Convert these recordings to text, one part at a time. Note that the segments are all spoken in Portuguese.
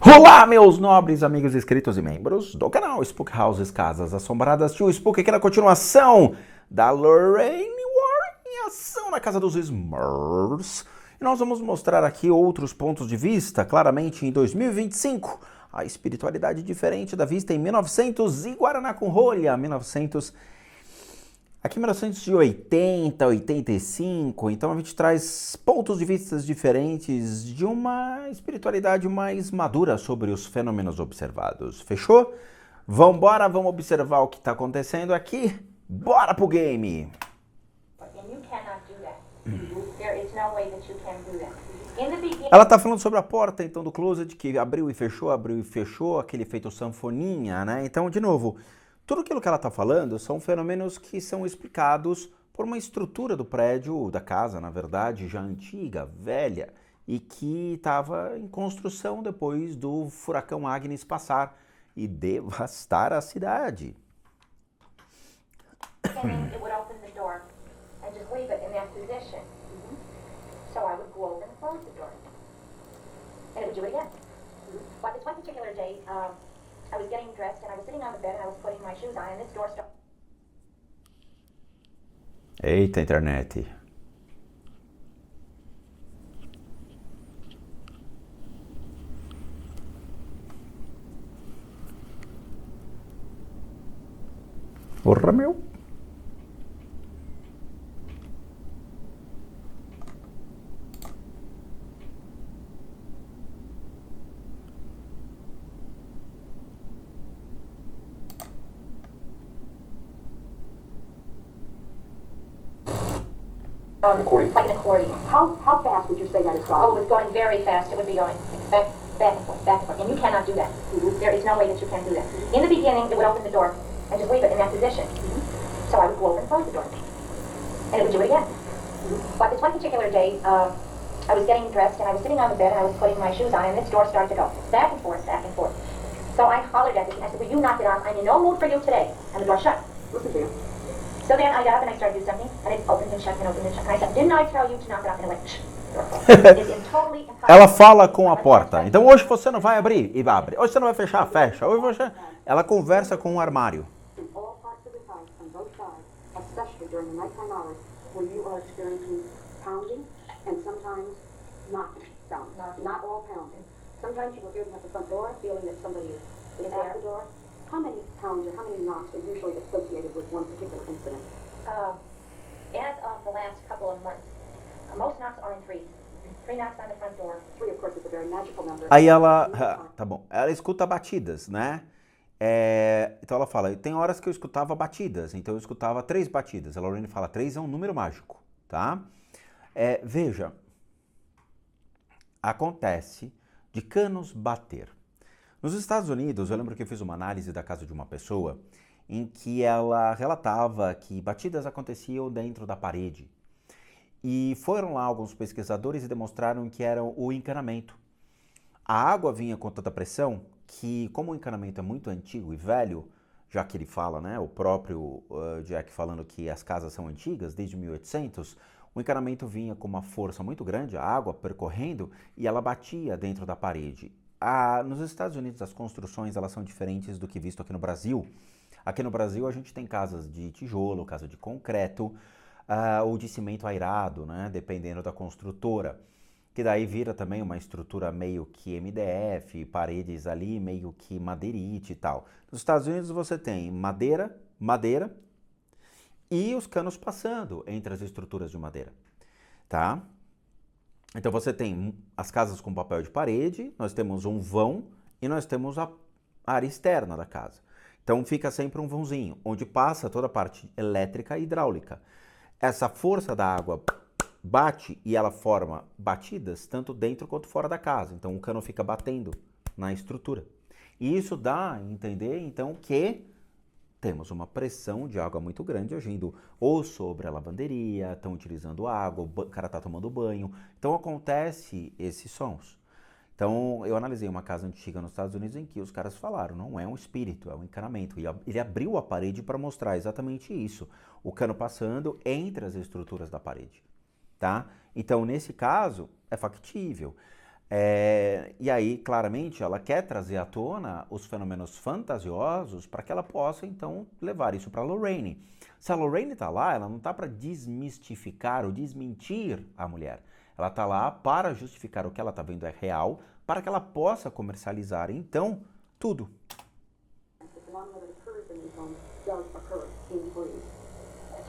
Olá, meus nobres amigos inscritos e membros do canal Spook Houses Casas Assombradas. Tio Spook aqui na continuação da Lorraine Warren em ação na casa dos Smurfs. E nós vamos mostrar aqui outros pontos de vista, claramente em 2025. A espiritualidade diferente da vista em 1900 e Guaraná com rolha, 1900... Aqui em 1980, 85, então a gente traz pontos de vista diferentes de uma espiritualidade mais madura sobre os fenômenos observados. Fechou? Vambora, vamos observar o que está acontecendo aqui. Bora pro game! Ela está falando sobre a porta, então, do closet que abriu e fechou, aquele efeito sanfoninha, né? Então, de novo... Tudo aquilo que ela está falando são fenômenos que são explicados por uma estrutura do prédio, da casa, na verdade, já antiga, velha, e que estava em construção depois do furacão Agnes passar e devastar a cidade. I was getting dressed and I was sitting on the bed and I was putting my shoes on and this door started... Eita, internet. Porra, meu. Like an accordion. How fast would you say that is going? Oh, it was going very fast. It would be going back and forth. And you cannot do that. Mm-hmm. There is no way that you can do that. In the beginning, it would open the door and just leave it in that position. Mm-hmm. So I would go over and close the door. And it would do it again. Mm-hmm. But this one particular day, I was getting dressed and I was sitting on the bed and I was putting my shoes on and this door started to go back and forth, back and forth. So I hollered at it and I said, well, you knocked it off. I'm in no mood for you today. And the door shut. Listen to you. So then I got up and I started to do something, and it opened and shut and opened and shut. And I said, didn't I tell you to knock it off? And it went, shh. Ela fala com a porta. Então hoje você não vai abrir e abre. Hoje você não vai fechar, fecha. Hoje você... Ela conversa com o armário. How many pounds or how many knocks are usually associated with one particular incident? As of the last couple of months, most knocks are in threes. 3 knocks on the front door. 3, of course, is a very magical number. Aí ela... Tá bom. Ela escuta batidas, né? Então ela fala, tem horas que eu escutava batidas, então eu escutava 3 batidas. A Lorraine fala, 3 é um número mágico, tá? Veja, acontece de canos bater. Nos Estados Unidos, eu lembro que eu fiz uma análise da casa de uma pessoa em que ela relatava que batidas aconteciam dentro da parede. E foram lá alguns pesquisadores e demonstraram que era o encanamento. A água vinha com tanta pressão que, como o encanamento é muito antigo e velho, já que ele fala, né, o próprio Jack falando que as casas são antigas, desde 1800, o encanamento vinha com uma força muito grande, a água percorrendo, e ela batia dentro da parede. Nos Estados Unidos as construções elas são diferentes do que visto aqui no Brasil. Aqui no Brasil a gente tem casas de tijolo, casa de concreto ou de cimento airado, né, dependendo da construtora. Que daí vira também uma estrutura meio que MDF, paredes ali meio que madeirite e tal. Nos Estados Unidos você tem madeira e os canos passando entre as estruturas de madeira, tá? Então você tem as casas com papel de parede, nós temos um vão e nós temos a área externa da casa. Então fica sempre um vãozinho, onde passa toda a parte elétrica e hidráulica. Essa força da água bate e ela forma batidas tanto dentro quanto fora da casa. Então o cano fica batendo na estrutura. E isso dá a entender então que temos uma pressão de água muito grande agindo ou sobre a lavanderia, estão utilizando água, o cara está tomando banho. Então acontece esses sons. Então eu analisei uma casa antiga nos Estados Unidos em que os caras falaram, não é um espírito, é um encanamento. E ele abriu a parede para mostrar exatamente isso. O cano passando entre as estruturas da parede. Tá? Então nesse caso é factível. E aí, claramente, ela quer trazer à tona os fenômenos fantasiosos para que ela possa, então, levar isso para Lorraine. Se a Lorraine está lá, ela não está para desmistificar ou desmentir a mulher. Ela está lá para justificar o que ela está vendo é real, para que ela possa comercializar, então, tudo.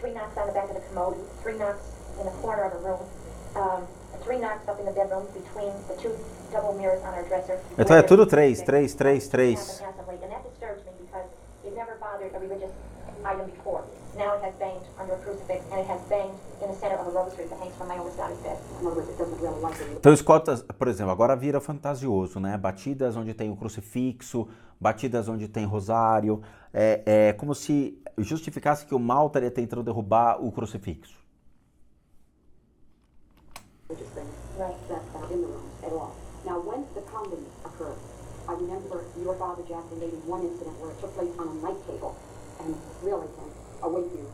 Three knocks on the back of the commode, three knocks in the corner of the room, three knocks up in the bedroom between the two double mirrors on our dresser. Então é tudo 3, 3, 3, 3. And that disturbs me because it never bothered a religious item before. Now it has banged under a crucifix and it has banged in the center of a rosary that hangs from my oldest daughter's bed. In other words, it doesn't really like it. Então escuta, por exemplo, agora vira fantasioso, né? Batidas onde tem o crucifixo, batidas onde tem rosário. É como se justificasse que o mal estaria tentando derrubar o crucifixo. Right. That's not in the room at all. Now, when the pounding occurred, I remember your father, Jack, relating one incident where it took place on a night table and really can awake you,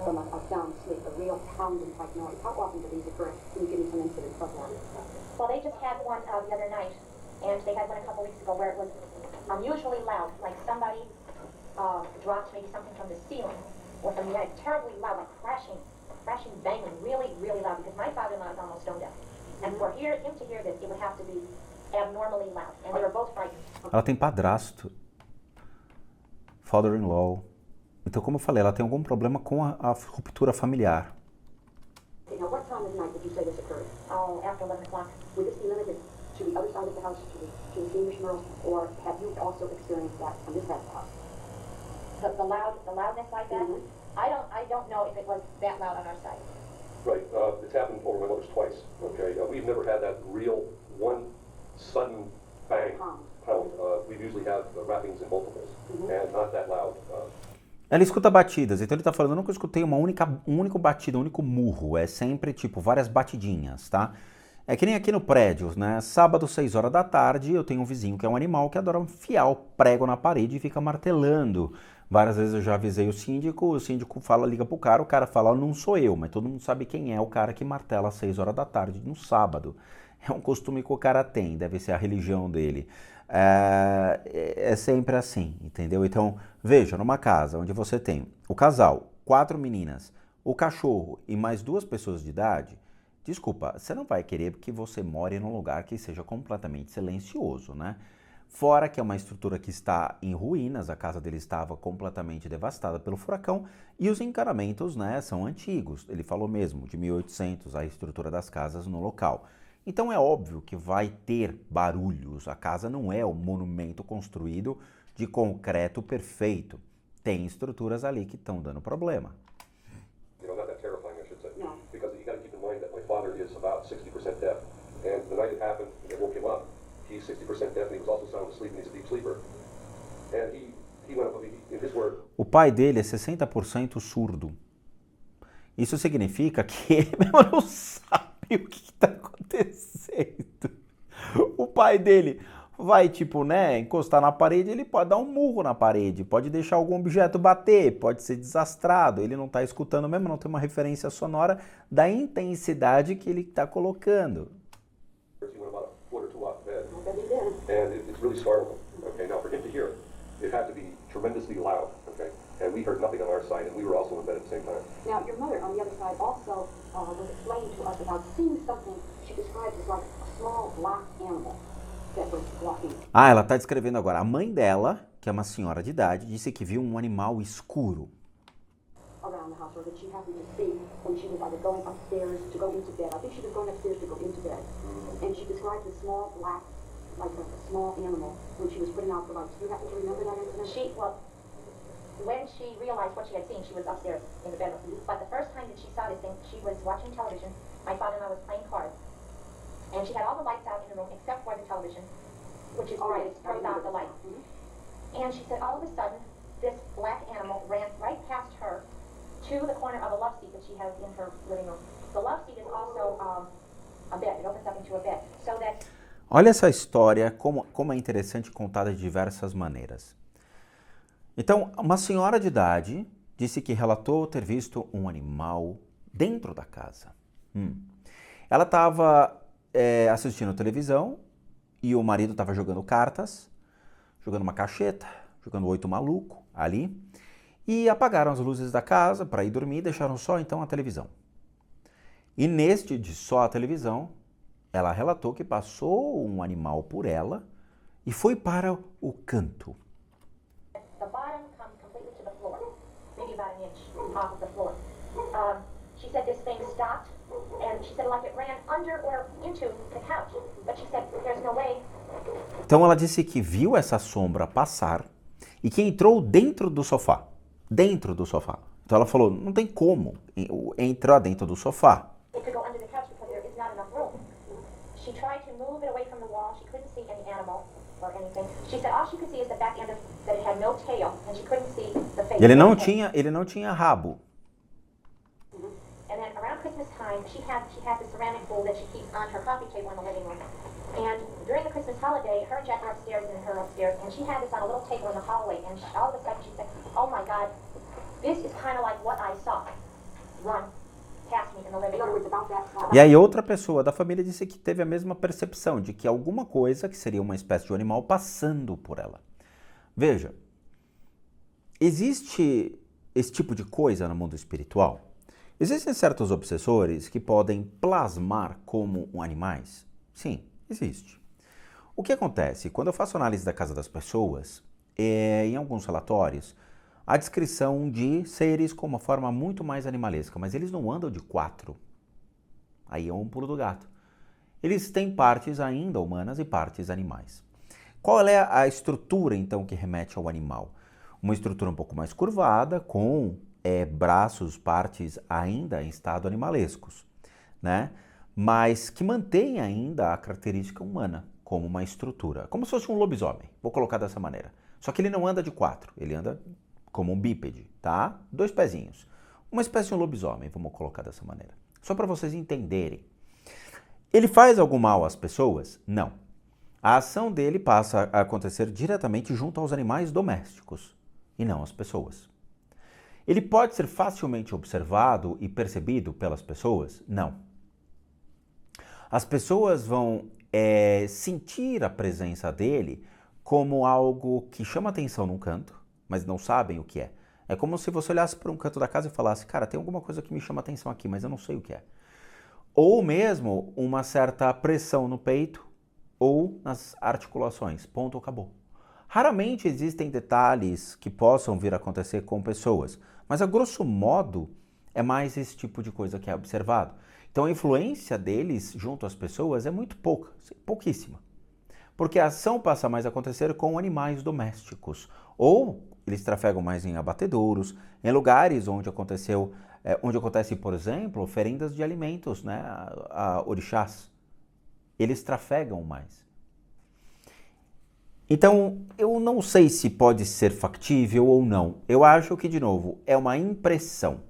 from a sound sleep, a real pounding type noise. How often do these occur? Can you give me some incidents of that? Well, they just had one the other night, and they had one a couple weeks ago where it was unusually loud, like somebody dropped maybe something from the ceiling or from the attic, terribly loud, like crashing, banging, really, really loud, because my father-in-law is almost stone deaf. And for him to hear this, it would have to be abnormally loud, and they were both frightened. Ela tem padrasto, father-in-law. Então, como eu falei, ela tem algum problema com a ruptura familiar. Okay, now, what time of night did you say this occurred? Oh, after 11 o'clock. Would this be limited to the other side of the house, to the English Merle, or have you also experienced that on this side of the house? The loudness like that. Mhm. I don't know if it was that loud on our side. Right. It's happened over my mother's twice. Okay. We've never had that real one sudden bang pound. We usually have rappings in multiples, and not that loud. Ela escuta batidas, então ele tá falando, eu nunca escutei um único batida, um único murro, é sempre tipo várias batidinhas, tá? É que nem aqui no prédio, né? Sábado, 6 horas da tarde, eu tenho um vizinho que é um animal que adora enfiar o prego na parede e fica martelando. Várias vezes eu já avisei o síndico fala, liga pro cara, o cara fala, não sou eu, mas todo mundo sabe quem é o cara que martela às 6 horas da tarde no sábado. É um costume que o cara tem, deve ser a religião dele. É sempre assim, entendeu? Então, veja, numa casa onde você tem o casal, 4 meninas, o cachorro e mais 2 pessoas de idade, desculpa, você não vai querer que você more num lugar que seja completamente silencioso, né? Fora que é uma estrutura que está em ruínas, a casa dele estava completamente devastada pelo furacão e os encanamentos, né, são antigos. Ele falou mesmo, de 1800, a estrutura das casas no local. Então é óbvio que vai ter barulhos. A casa não é um monumento construído de concreto perfeito. Tem estruturas ali que estão dando problema. Not that terrifying, I should say. No. Because you got to keep in mind that my father is about 60% deaf, and the night it happened, it woke him up. He's 60% deaf, and he was also sound asleep, and he's a deep sleeper. And he went up, in his word. O pai dele é 60% surdo. Isso significa que ele mesmo não sabe o que está acontecendo. O pai dele vai, tipo, né, encostar na parede, ele pode dar um murro na parede, pode deixar algum objeto bater, pode ser desastrado, ele não está escutando mesmo, não tem uma referência sonora da intensidade que ele está colocando. He went about a foot or two off the bed, I bet he did. and it's really startling. Okay, now for him to hear it, it had to be tremendously loud. Okay, and we heard nothing on our side, and we were also in bed at the same time. Now, your mother on the other side also was explaining to us about seeing something she describes as like a small black animal that was walking. Ah, ela está descrevendo agora. A mãe dela, que é uma senhora de idade, disse que viu um animal escuro. Around the house, or that she happened to see when she was either going upstairs to go into bed. I think she was going upstairs to go into bed. And she described a small black, like a small animal, when she was putting out the lights. Do you happen to remember that incident? When she realized what she had seen, she was upstairs in the bedroom. But the first time that she saw this thing, she was watching television. My father-in-law was playing cards. And she had all the lights out in the room except for the television, which is bright. It throws out the light. And she said all of a sudden, this black animal ran right past her to the corner of a love seat that she has in her living room. The love seat is also a bed. It opens up into a bed. So that... Olha essa história, como é interessante, contada de diversas maneiras. Então, uma senhora de idade disse que relatou ter visto um animal dentro da casa. Ela estava assistindo televisão e o marido estava jogando cartas, jogando uma cacheta, jogando 8 maluco ali, e apagaram as luzes da casa para ir dormir e deixaram só então a televisão. E neste de só a televisão, ela relatou que passou um animal por ela e foi para o canto. The bottom comes completely to the floor, maybe about an inch off of the floor. She said this thing stopped, and she said like it ran under or into the couch. But she said there's no way. Então ela disse que viu essa sombra passar e que entrou dentro do sofá. Dentro do sofá. Então ela falou, não tem como entrar dentro do sofá. It could go under the couch because there is not enough room. She tried to move it away from the wall. She couldn't see any animal or anything. She said all she could see is the back end of that it had no tail, and she couldn't see the face. Ele não tinha rabo. And then around Christmas time, she has the ceramic bowl that she keeps on her coffee table in the living room. And during the Christmas holiday, her and Jack were upstairs and her upstairs, and she had this on a little table in the hallway. And all of a sudden, she said, "Oh my God, this is kind of like what I saw run past me in the living In other room." words, about that. E aí outra pessoa da família disse que teve a mesma percepção de que alguma coisa, que seria uma espécie de animal, passando por ela. Veja, existe esse tipo de coisa no mundo espiritual? Existem certos obsessores que podem plasmar como animais? Sim, existe. O que acontece? Quando eu faço análise da casa das pessoas, em alguns relatórios, há descrição de seres com uma forma muito mais animalesca, mas eles não andam de 4. Aí é um pulo do gato. Eles têm partes ainda humanas e partes animais. Qual é a estrutura, então, que remete ao animal? Uma estrutura um pouco mais curvada, com braços, partes ainda em estado animalescos, né? Mas que mantém ainda a característica humana como uma estrutura, como se fosse um lobisomem, vou colocar dessa maneira. Só que ele não anda de 4, ele anda como um bípede, tá? 2 pezinhos. Uma espécie de um lobisomem, vamos colocar dessa maneira. Só para vocês entenderem. Ele faz algum mal às pessoas? Não. A ação dele passa a acontecer diretamente junto aos animais domésticos e não às pessoas. Ele pode ser facilmente observado e percebido pelas pessoas? Não. As pessoas vão sentir a presença dele como algo que chama atenção num canto, mas não sabem o que é. É como se você olhasse para um canto da casa e falasse, cara, tem alguma coisa que me chama atenção aqui, mas eu não sei o que é. Ou mesmo uma certa pressão no peito ou nas articulações. Ponto, acabou. Raramente existem detalhes que possam vir a acontecer com pessoas, mas a grosso modo é mais esse tipo de coisa que é observado. Então a influência deles junto às pessoas é muito pouca, pouquíssima. Porque a ação passa mais a acontecer com animais domésticos. Ou eles trafegam mais em abatedouros, em lugares onde acontece, por exemplo, oferendas de alimentos, né, a orixás. Eles trafegam mais. Então, eu não sei se pode ser factível ou não. Eu acho que, de novo, é uma impressão.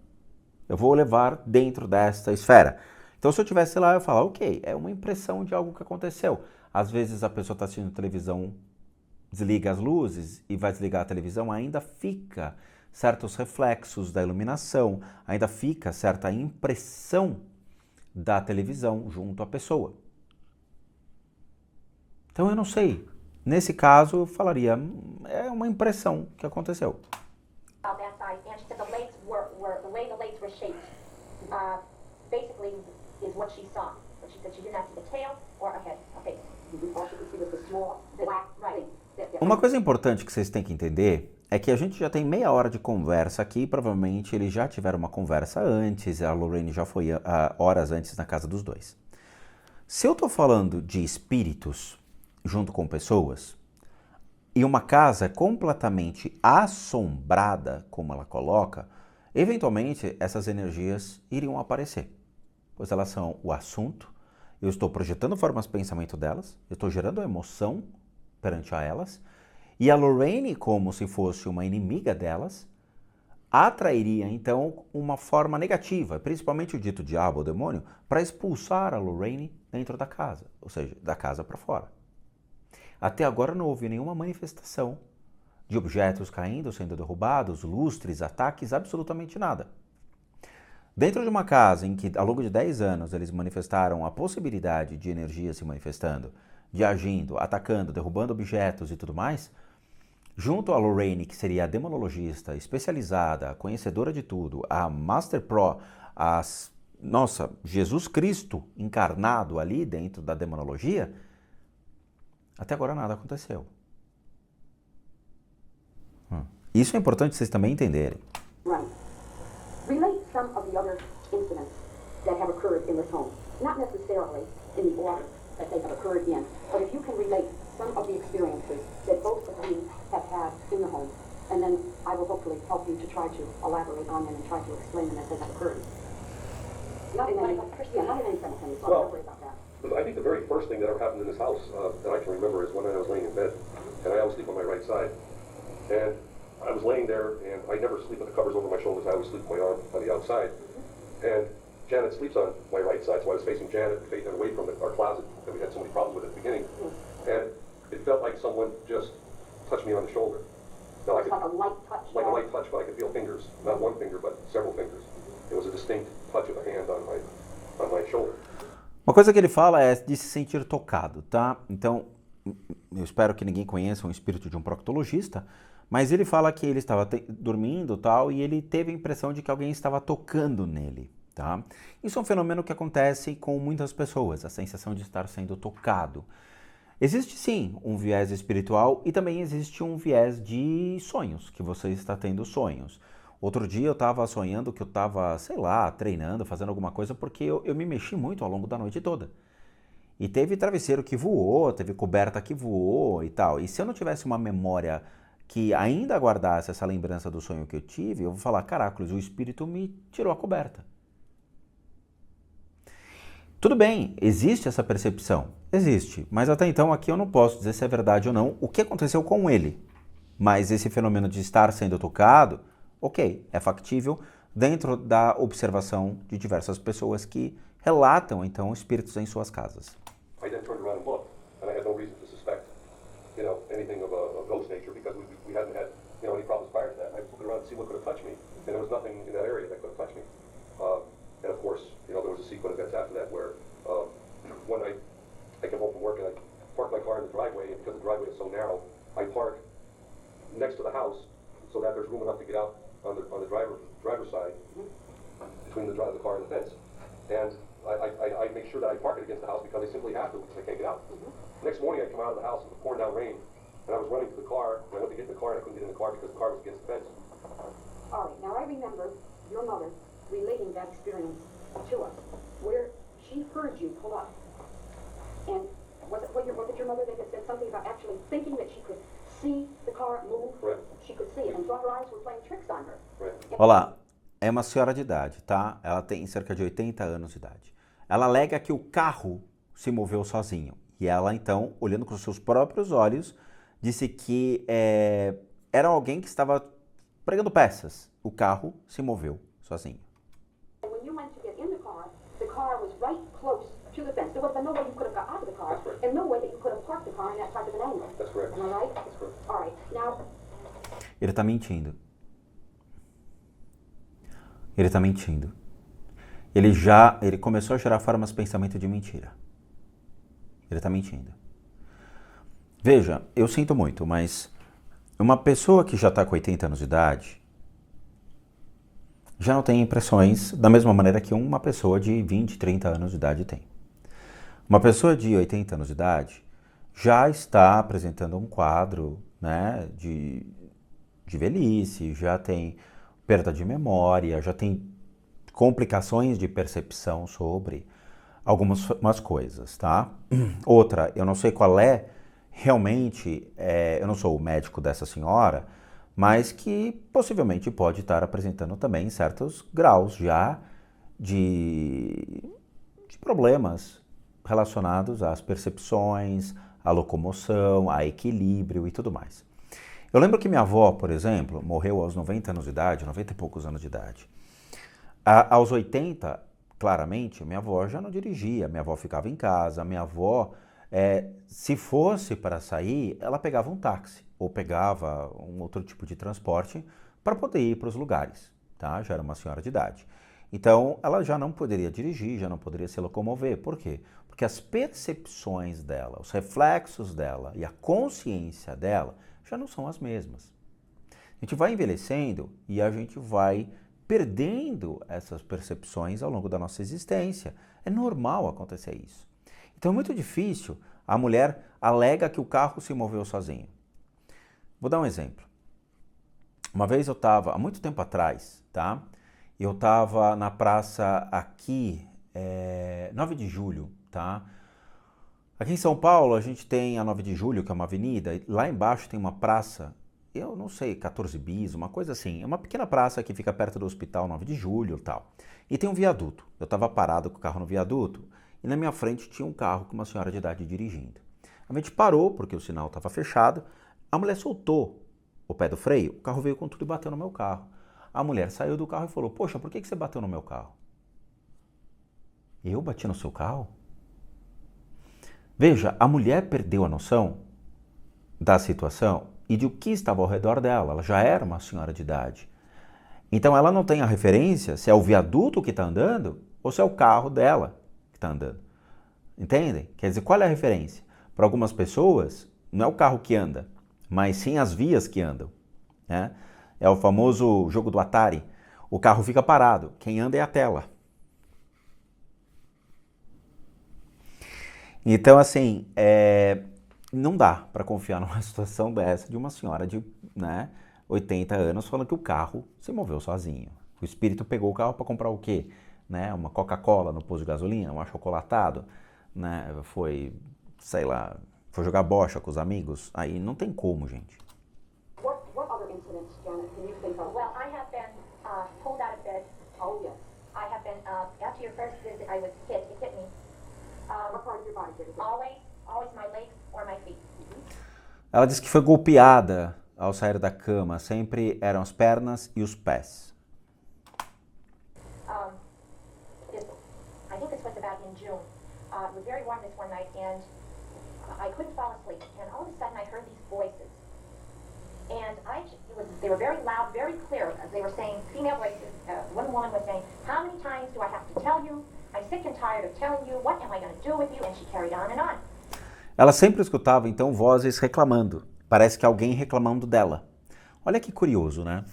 Eu vou levar dentro desta esfera. Então, se eu estivesse lá, eu ia falar, ok, é uma impressão de algo que aconteceu. Às vezes a pessoa está assistindo televisão, desliga as luzes e vai desligar a televisão, ainda fica certos reflexos da iluminação, ainda fica certa impressão da televisão junto à pessoa. Então, eu não sei. Nesse caso, eu falaria, é uma impressão que aconteceu. About that size, and she said the legs were the way the legs were shaped, basically is what she saw. But she said she did not see the tail or a head. Okay. All she could see was the small black thing. Uma coisa importante que vocês têm que entender é que a gente já tem meia hora de conversa aqui, provavelmente eles já tiveram uma conversa antes, a Lorraine já foi horas antes na casa dos dois. Se eu estou falando de espíritos junto com pessoas, e uma casa completamente assombrada, como ela coloca, eventualmente essas energias iriam aparecer, pois elas são o assunto, eu estou projetando formas de pensamento delas, eu estou gerando emoção perante a elas, e a Lorraine, como se fosse uma inimiga delas, atrairia então uma forma negativa, principalmente o dito diabo ou demônio, para expulsar a Lorraine dentro da casa, ou seja, da casa para fora. Até agora não houve nenhuma manifestação de objetos caindo, sendo derrubados, lustres, ataques, absolutamente nada. Dentro de uma casa em que, ao longo de 10 anos, eles manifestaram a possibilidade de energia se manifestando, de agindo, atacando, derrubando objetos e tudo mais, junto a Lorraine, que seria a demonologista especializada, conhecedora de tudo, a Master Pro, nossa, Jesus Cristo encarnado ali dentro da demonologia, até agora nada aconteceu. Isso é importante vocês também entenderem. Right. Relate some of the other incidents that have occurred in this home. Not necessarily in the order that they have occurred in, but if you can relate some of the experiences that both of you have had in the home, and then I will hopefully help you to try to elaborate on them and try to explain them as they have occurred. Not in any simultaneous, so don't worry about that. I think the very first thing that ever happened in this house that I can remember is one night I was laying in bed, and I always sleep on my right side. And I was laying there, and I never sleep with the covers over my shoulders. I always sleep with my arm on the outside. And Janet sleeps on my right side, so I was facing Janet, facing away from our closet that we had so many problems with at the beginning. And it felt like someone just touched me on the shoulder. Now, It's like a light touch. like a light touch, but I could feel fingers. Not one finger, but several fingers. It was a distinct touch of a hand on my shoulder. Uma coisa que ele fala é de se sentir tocado, tá? Então, eu espero que ninguém conheça o espírito de um proctologista, mas ele fala que ele estava dormindo tal, e ele teve a impressão de que alguém estava tocando nele, tá? Isso é um fenômeno que acontece com muitas pessoas, a sensação de estar sendo tocado. Existe sim um viés espiritual e também existe um viés de sonhos, que você está tendo sonhos. Outro dia eu estava sonhando que eu estava, sei lá, treinando, fazendo alguma coisa, porque eu me mexi muito ao longo da noite toda. E teve travesseiro que voou, teve coberta que voou e tal. E se eu não tivesse uma memória que ainda guardasse essa lembrança do sonho que eu tive, eu vou falar, caracoles, o espírito me tirou a coberta. Tudo bem, existe essa percepção? Existe, mas até então aqui eu não posso dizer se é verdade ou não o que aconteceu com ele. Mas esse fenômeno de estar sendo tocado, ok, é factível dentro da observação de diversas pessoas que relatam então espíritos em suas casas. I then turned around and looked, and I had no reason to suspect, anything of a ghost nature because we hadn't had, any problems prior to that. I looked around to see what could have touched me, and there was nothing in that area that could have touched me. And of course, there was a sequence of events after that where one night I came home from work and I parked my car in the driveway, and because the driveway is so narrow, I park next to the house so that there's room enough to get out on the driver's side between the car and the fence. And I make sure that I park it against the house because I simply have to because I can't get out. Next morning I come out of the house, it was pouring down rain, and I was running to the car, and I went to get in the car, and I couldn't get in the car because the car was against the fence. All right, now I remember your mother relating that experience to us, where she heard you pull up. And was it your mother that had said something about actually thinking that she could see the car move? Right. She could see it, and thought her eyes were playing tricks on her. Right. Olha lá, é uma senhora de idade, tá? Ela tem cerca de 80 anos de idade. Ela alega que o carro se moveu sozinho. E ela, então, olhando com os seus próprios olhos, disse que era alguém que estava pregando peças. O carro se moveu sozinho. And when you went to get in the car was right close to the fence. There would have been no way you could have got out of the car, That's right. and no way that you could have parked the car in that type of an angle. That's correct. Am I right? That's correct. All right, now, Ele está mentindo. Ele está mentindo. Ele começou a gerar formas de pensamento de mentira. Ele está mentindo. Veja, eu sinto muito, mas uma pessoa que já está com 80 anos de idade já não tem impressões da mesma maneira que uma pessoa de 20, 30 anos de idade tem. Uma pessoa de 80 anos de idade já está apresentando um quadro, né, de velhice, já tem perda de memória, já tem complicações de percepção sobre algumas coisas, tá? Outra, eu não sei qual é realmente, eu não sou o médico dessa senhora, mas que possivelmente pode estar apresentando também certos graus já de problemas relacionados às percepções, à locomoção, a equilíbrio e tudo mais. Eu lembro que minha avó, por exemplo, morreu aos 90 anos de idade, 90 e poucos anos de idade. Aos 80, claramente, minha avó já não dirigia, minha avó ficava em casa, minha avó, se fosse para sair, ela pegava um táxi ou pegava um outro tipo de transporte para poder ir para os lugares, tá? Já era uma senhora de idade. Então, ela já não poderia dirigir, já não poderia se locomover. Por quê? Porque as percepções dela, os reflexos dela e a consciência dela já não são as mesmas. A gente vai envelhecendo e a gente vai perdendo essas percepções ao longo da nossa existência. É normal acontecer isso. Então é muito difícil. A mulher alega que o carro se moveu sozinho. Vou dar um exemplo. Uma vez eu estava, há muito tempo atrás, tá? Eu estava na praça aqui, 9 de julho, tá? Aqui em São Paulo a gente tem a 9 de julho, que é uma avenida, e lá embaixo tem uma praça, eu não sei, 14 bis, uma coisa assim. É uma pequena praça que fica perto do hospital 9 de julho e tal. E tem um viaduto. Eu estava parado com o carro no viaduto e na minha frente tinha um carro com uma senhora de idade dirigindo. A gente parou porque o sinal estava fechado, a mulher soltou o pé do freio, o carro veio com tudo e bateu no meu carro. A mulher saiu do carro e falou, poxa, por que você bateu no meu carro? Eu bati no seu carro? Veja, a mulher perdeu a noção da situação e de o que estava ao redor dela. Ela já era uma senhora de idade. Então ela não tem a referência se é o viaduto que está andando ou se é o carro dela que está andando. Entendem? Quer dizer, qual é a referência? Para algumas pessoas, não é o carro que anda, mas sim as vias que andam, né? É o famoso jogo do Atari. O carro fica parado, quem anda é a tela. Então, assim, não dá para confiar numa situação dessa de uma senhora de 80 anos falando que o carro se moveu sozinho. O espírito pegou o carro para comprar o quê? Né? Uma Coca-Cola no posto de gasolina, um achocolatado, né? Foi, sei lá, foi jogar bocha com os amigos. Aí não tem como, gente. What other incidents, Janet, can you think of? Well, I have been pulled out of bed. Oh, yes. I have been, after your first visit, I was hit. It hit me. What part of your body did it hit? Always my legs or my feet. Ela disse que foi golpeada ao sair da cama. Sempre eram as pernas e os pés. I think this was about in June. It was very warm this one night, and I couldn't fall asleep. And all of a sudden, I heard these voices. And they were very loud, very clear. They were saying, female voices. One woman was saying, how many times do I have to tell you? I'm sick and tired of telling you. What am I going to do with you? And she carried on and on. Ela sempre escutava, então, vozes reclamando. Parece que alguém reclamando dela. Olha que curioso, né?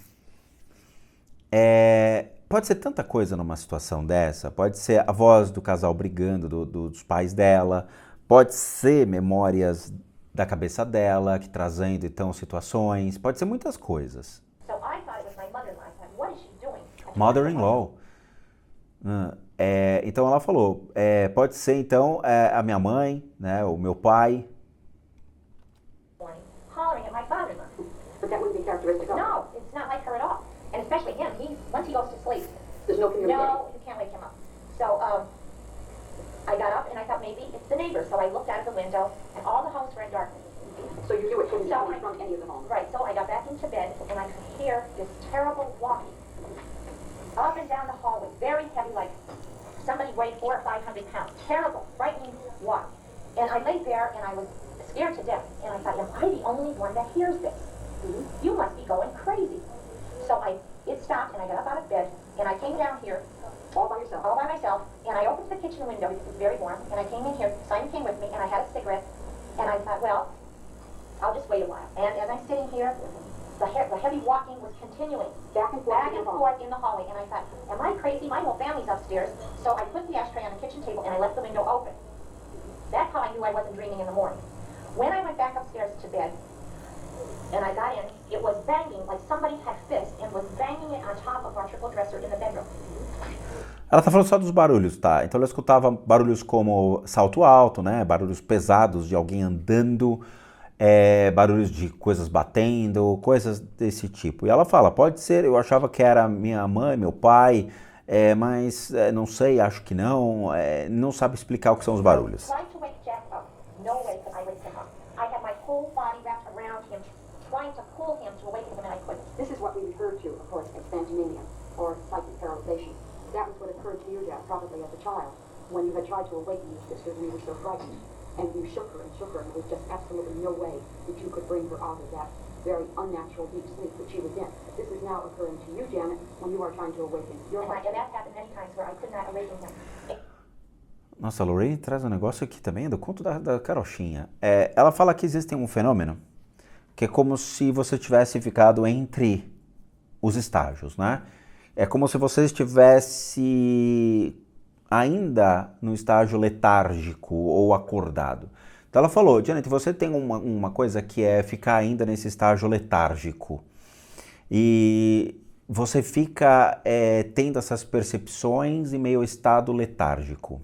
Pode ser tanta coisa numa situação dessa. Pode ser a voz do casal brigando, dos pais dela. Pode ser memórias da cabeça dela, que trazendo, então, situações. Pode ser muitas coisas. So I thought it was my mother-in-law. I thought, what is she doing? Mother-in-law. Então ela falou, pode ser então a minha mãe, né, o meu pai. Hollering at my father-in-law. But that wouldn't be characteristic of her. No, it's not like her at all. And especially him. Once he goes to sleep, There's no communication. no, you can't wake him up. So I got up and I thought maybe it's the neighbors. So I looked out of the window and all the homes were in darkness. So you knew it couldn't be So coming from any of the homes. Right, so I got back into bed and I could hear this terrible walking up and down the hallway, very heavy, like somebody weighed 400 or 500 pounds. Terrible, frightening walk. And I lay there and I was scared to death. And I thought, am I the only one that hears this? You must be going crazy. So it stopped and I got up out of bed and I came down here All by yourself. all by myself and I opened the kitchen window because it was very warm and I came in here, Simon came with me and I had a cigarette and I thought, well, I'll just wait a while. And as I'm sitting here, the heavy walking was continuing. Back and forth. Back and forth in the hallway, and I thought, am I crazy? My whole family's upstairs. So I put the ashtray on the kitchen table and I left the window open. That's how I knew I wasn't dreaming in the morning. When I went back upstairs to bed, and I got in, it was banging like somebody had fists and was banging it on top of our triple dresser in the bedroom. Ela tá falando só dos barulhos, tá? Então ela escutava barulhos como salto alto, né? Barulhos pesados de alguém andando, barulhos de coisas batendo, coisas desse tipo. E ela fala, pode ser, eu achava que era minha mãe, meu pai, mas não sei, acho que não, não sabe explicar o que são os barulhos. Tried to wake Jack up. No way could I wake him up. I had my whole body wrapped around him, trying to pull him to awaken him, and I couldn't. This is what we refer to, of course, as phantomania, or psychic paralyzation. That was what occurred to you, Jack, probably as a child, when you had tried to awaken your sister and you were so frightened. And you shook her, and there was just absolutely no way that you could bring her out of that very unnatural deep sleep that she was in. This is now occurring. occurring to you, Janet, when you are trying to awaken your And husband. that happened many times where I could not awaken him. Nossa, a Lorraine traz um negócio aqui também do conto da carochinha. Ela fala que existe um fenômeno que é como se você tivesse ficado entre os estágios, né? É como se você estivesse ainda no estágio letárgico ou acordado. Então ela falou, Janet, você tem uma coisa que é ficar ainda nesse estágio letárgico. E você fica tendo essas percepções em meio ao estado letárgico.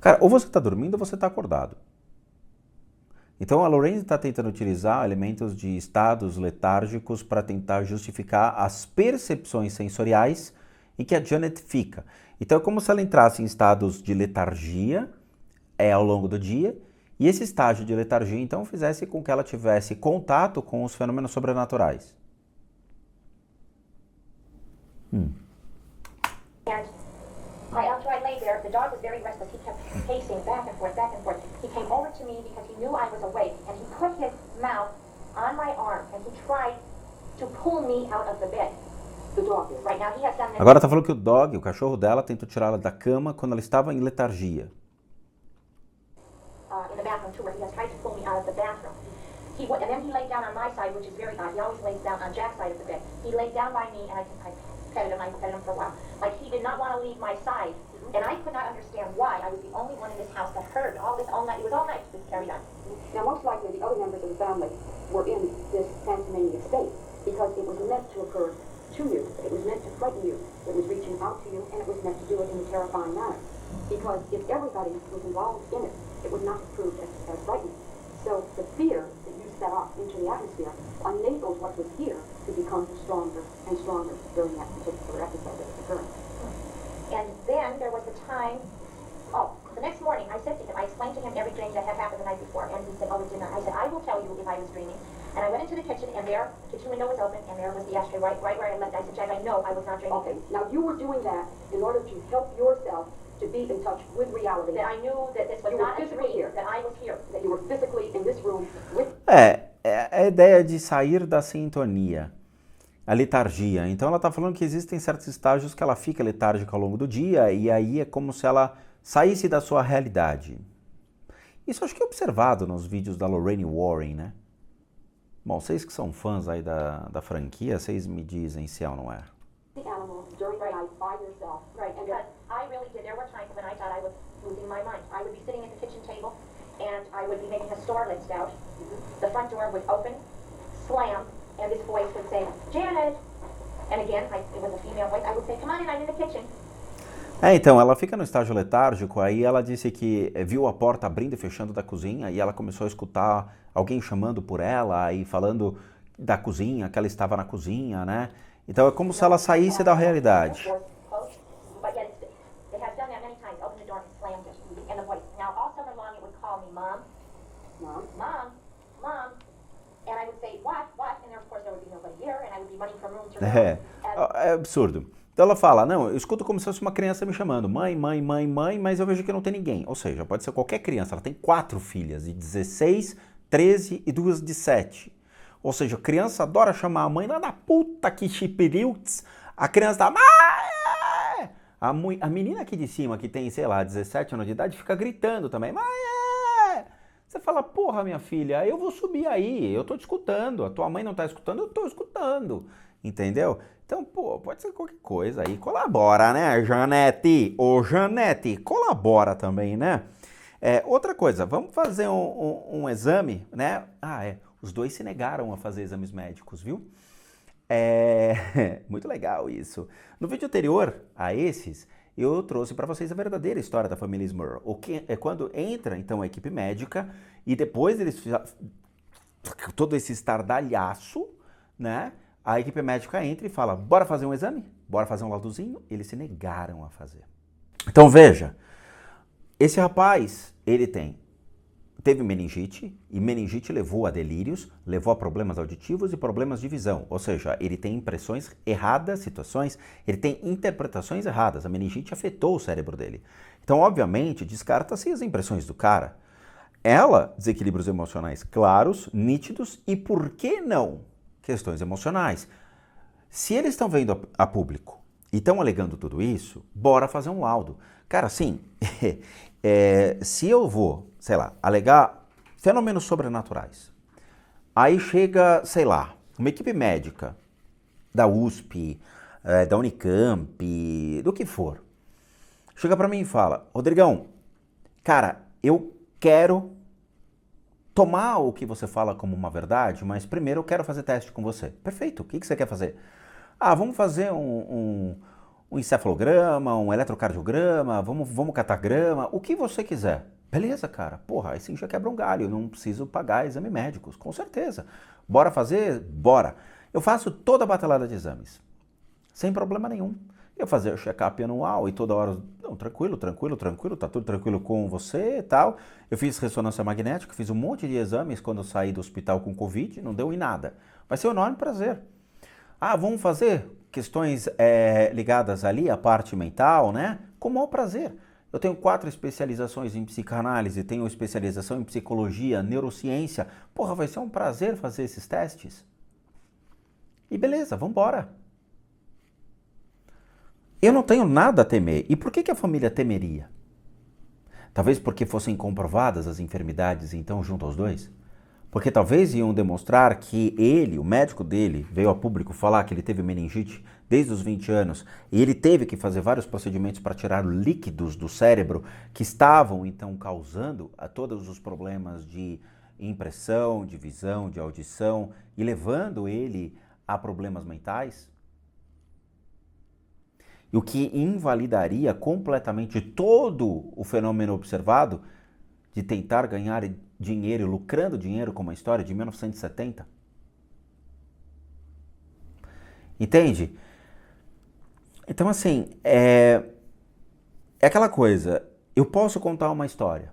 Cara, ou você está dormindo ou você está acordado. Então a Lorraine está tentando utilizar elementos de estados letárgicos para tentar justificar as percepções sensoriais em que a Janet fica. Então é como se ela entrasse em estados de letargia ao longo do dia, e esse estágio de letargia então fizesse com que ela tivesse contato com os fenômenos sobrenaturais. And after I lay there, the dog was very restless. He kept pacing back and forth, back and forth. He came over to me because he knew I was awake, and he put his mouth on my arm, and he tried to pull me out of the bed. The dog is. Right now, he has done this. Agora tá falando que o cachorro dela, tentou tirá-la da cama quando ela estava em letargia. In the bathroom too, where he has tried to pull me out of the bathroom. And then he laid down on my side, which is very odd. He always lays down on Jack's side of the bed. He laid down by me, and I petted him for a while. Like he did not want to leave my side. And I could not understand why. I was the only one in this house that heard all this all night. It was all night this carried on. Now, most likely the other members of the family were in this Pansamania state because it was meant to occur to you. It was meant to frighten you. It was reaching out to you, and it was meant to do it in a terrifying manner. Because if everybody was involved in it, it would not have proved as frightening. So the fear that you set off into the atmosphere enabled what was here to become stronger and stronger during that particular episode that was occurring. And then there was the time, the next morning I said to him, I explained to him every dream that had happened the night before, and he said, oh, it did not. I said, I will tell you if I was dreaming. And I went into the kitchen, and there, the kitchen window was open, and there was the ashtray right where I left. I said, Jack, I know I was not dreaming. Okay, now you were doing that in order to help yourself to be in touch with reality. That I knew that this was You were not a physically dream, here. that I was here. That you were physically in this room with É a ideia de sair da sintonia, a letargia. Então ela está falando que existem certos estágios que ela fica letárgica ao longo do dia e aí é como se ela saísse da sua realidade. Isso acho que é observado nos vídeos da Lorraine Warren, né? Bom, vocês que são fãs aí da franquia, vocês me dizem se é ou não é. the animals during the night by yourself. Right, because I really did. There were times when I thought I was losing my mind. I would be sitting at the kitchen table, and I would be making a store list out. The front door would open, slam, and this voice would say, Janet! And again, it was a female voice. I would say, come on in, I'm in the kitchen. Então, ela fica no estágio letárgico, aí ela disse que viu a porta abrindo e fechando da cozinha e ela começou a escutar alguém chamando por ela e falando da cozinha, que ela estava na cozinha, né? Então é como se ela saísse da realidade. But yet it has done that many times. Opened the door and slammed it. And the voice. Now, all summer long, it would call me, Mom, Mom? Mom, Mom. And I would say, what? And there, of course, there would be nobody here, and I would be running from room to room. É absurdo. Então ela fala, não, eu escuto como se fosse uma criança me chamando, mãe, mãe, mãe, mãe, mas eu vejo que não tem ninguém. Ou seja, pode ser qualquer criança, ela tem 4 filhas, de 16, 13 e 2 de 7. Ou seja, a criança adora chamar a mãe lá da puta que chipiriuts, a criança tá, mãe! A menina aqui de cima, que tem, sei lá, 17 anos de idade, fica gritando também, mãe! Você fala, porra, minha filha, eu vou subir aí, eu tô te escutando, a tua mãe não tá escutando, eu tô escutando, entendeu? Então, pô, pode ser qualquer coisa aí, colabora, né, Janete? Ô, Janete, colabora também, né? Outra coisa, vamos fazer um exame, né? Os dois se negaram a fazer exames médicos, viu? Muito legal isso. No vídeo anterior a esses, eu trouxe para vocês a verdadeira história da família Smurl. O que é quando entra, então, a equipe médica e depois eles todo esse estardalhaço, né? A equipe médica entra e fala, bora fazer um exame? Bora fazer um laudozinho? Eles se negaram a fazer. Então, veja, esse rapaz, ele teve meningite, e meningite levou a delírios, levou a problemas auditivos e problemas de visão. Ou seja, ele tem impressões erradas, situações, ele tem interpretações erradas. A meningite afetou o cérebro dele. Então, obviamente, descarta-se as impressões do cara. ela, desequilíbrios emocionais claros, nítidos e, por que não, questões emocionais. Se eles estão vendo a público e estão alegando tudo isso, bora fazer um laudo. Cara, assim, se eu vou, sei lá, alegar fenômenos sobrenaturais, aí chega, sei lá, uma equipe médica da USP, da Unicamp, do que for, chega pra mim e fala, Rodrigão, cara, eu quero tomar o que você fala como uma verdade, mas primeiro eu quero fazer teste com você. Perfeito, o que você quer fazer? Ah, vamos fazer um encefalograma, um eletrocardiograma, vamos catar grama, o que você quiser. Beleza, cara. Porra, aí sim já quebra um galho, eu não preciso pagar exame médicos, com certeza. Bora fazer? Bora. Eu faço toda a batalhada de exames, sem problema nenhum. Eu fazia o check-up anual e toda hora, não, tranquilo, tá tudo tranquilo com você e tal. Eu fiz ressonância magnética, fiz um monte de exames quando eu saí do hospital com Covid, não deu em nada. Vai ser um enorme prazer. Ah, vamos fazer questões ligadas ali à parte mental, né? Com o maior prazer. Eu tenho 4 especializações em psicanálise, tenho especialização em psicologia, neurociência. Porra, vai ser um prazer fazer esses testes. E beleza, vamos embora. Eu não tenho nada a temer. E por que a família temeria? Talvez porque fossem comprovadas as enfermidades, então, junto aos dois? Porque talvez iam demonstrar que ele, o médico dele, veio a público falar que ele teve meningite desde os 20 anos e ele teve que fazer vários procedimentos para tirar líquidos do cérebro que estavam, então, causando a todos os problemas de impressão, de visão, de audição e levando ele a problemas mentais? E o que invalidaria completamente todo o fenômeno observado de tentar ganhar dinheiro, lucrando dinheiro com uma história de 1970. Entende? Então, assim, é aquela coisa, eu posso contar uma história,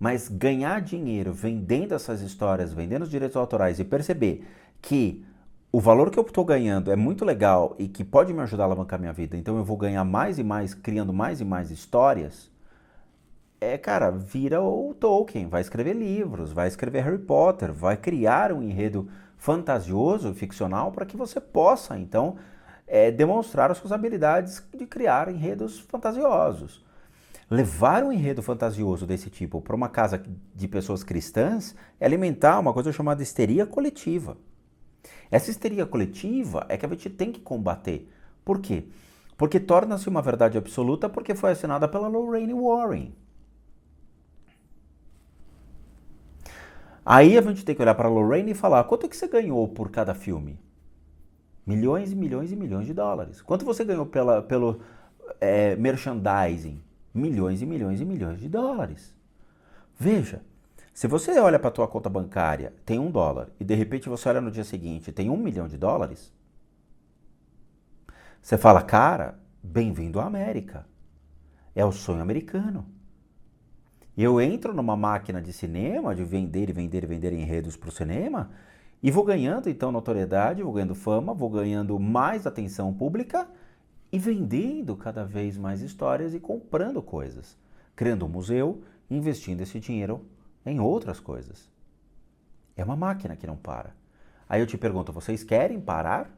mas ganhar dinheiro vendendo essas histórias, vendendo os direitos autorais e perceber que o valor que eu estou ganhando é muito legal e que pode me ajudar a alavancar minha vida, então eu vou ganhar mais e mais, criando mais e mais histórias, cara, vira o Tolkien, vai escrever livros, vai escrever Harry Potter, vai criar um enredo fantasioso, ficcional, para que você possa, então, demonstrar as suas habilidades de criar enredos fantasiosos. Levar um enredo fantasioso desse tipo para uma casa de pessoas cristãs é alimentar uma coisa chamada histeria coletiva. Essa histeria coletiva é que a gente tem que combater. Por quê? Porque torna-se uma verdade absoluta porque foi assinada pela Lorraine Warren. Aí a gente tem que olhar para a Lorraine e falar, quanto é que você ganhou por cada filme? Milhões e milhões e milhões de dólares. Quanto você ganhou pelo merchandising? Milhões e milhões e milhões de dólares. Veja, se você olha para a tua conta bancária, tem $1, e de repente você olha no dia seguinte, tem $1 milhão, você fala, cara, bem-vindo à América. É o sonho americano. Eu entro numa máquina de cinema, de vender e vender e vender enredos para o cinema, e vou ganhando então notoriedade, vou ganhando fama, vou ganhando mais atenção pública e vendendo cada vez mais histórias e comprando coisas, criando um museu, investindo esse dinheiro em outras coisas. É uma máquina que não para. Aí eu te pergunto, vocês querem parar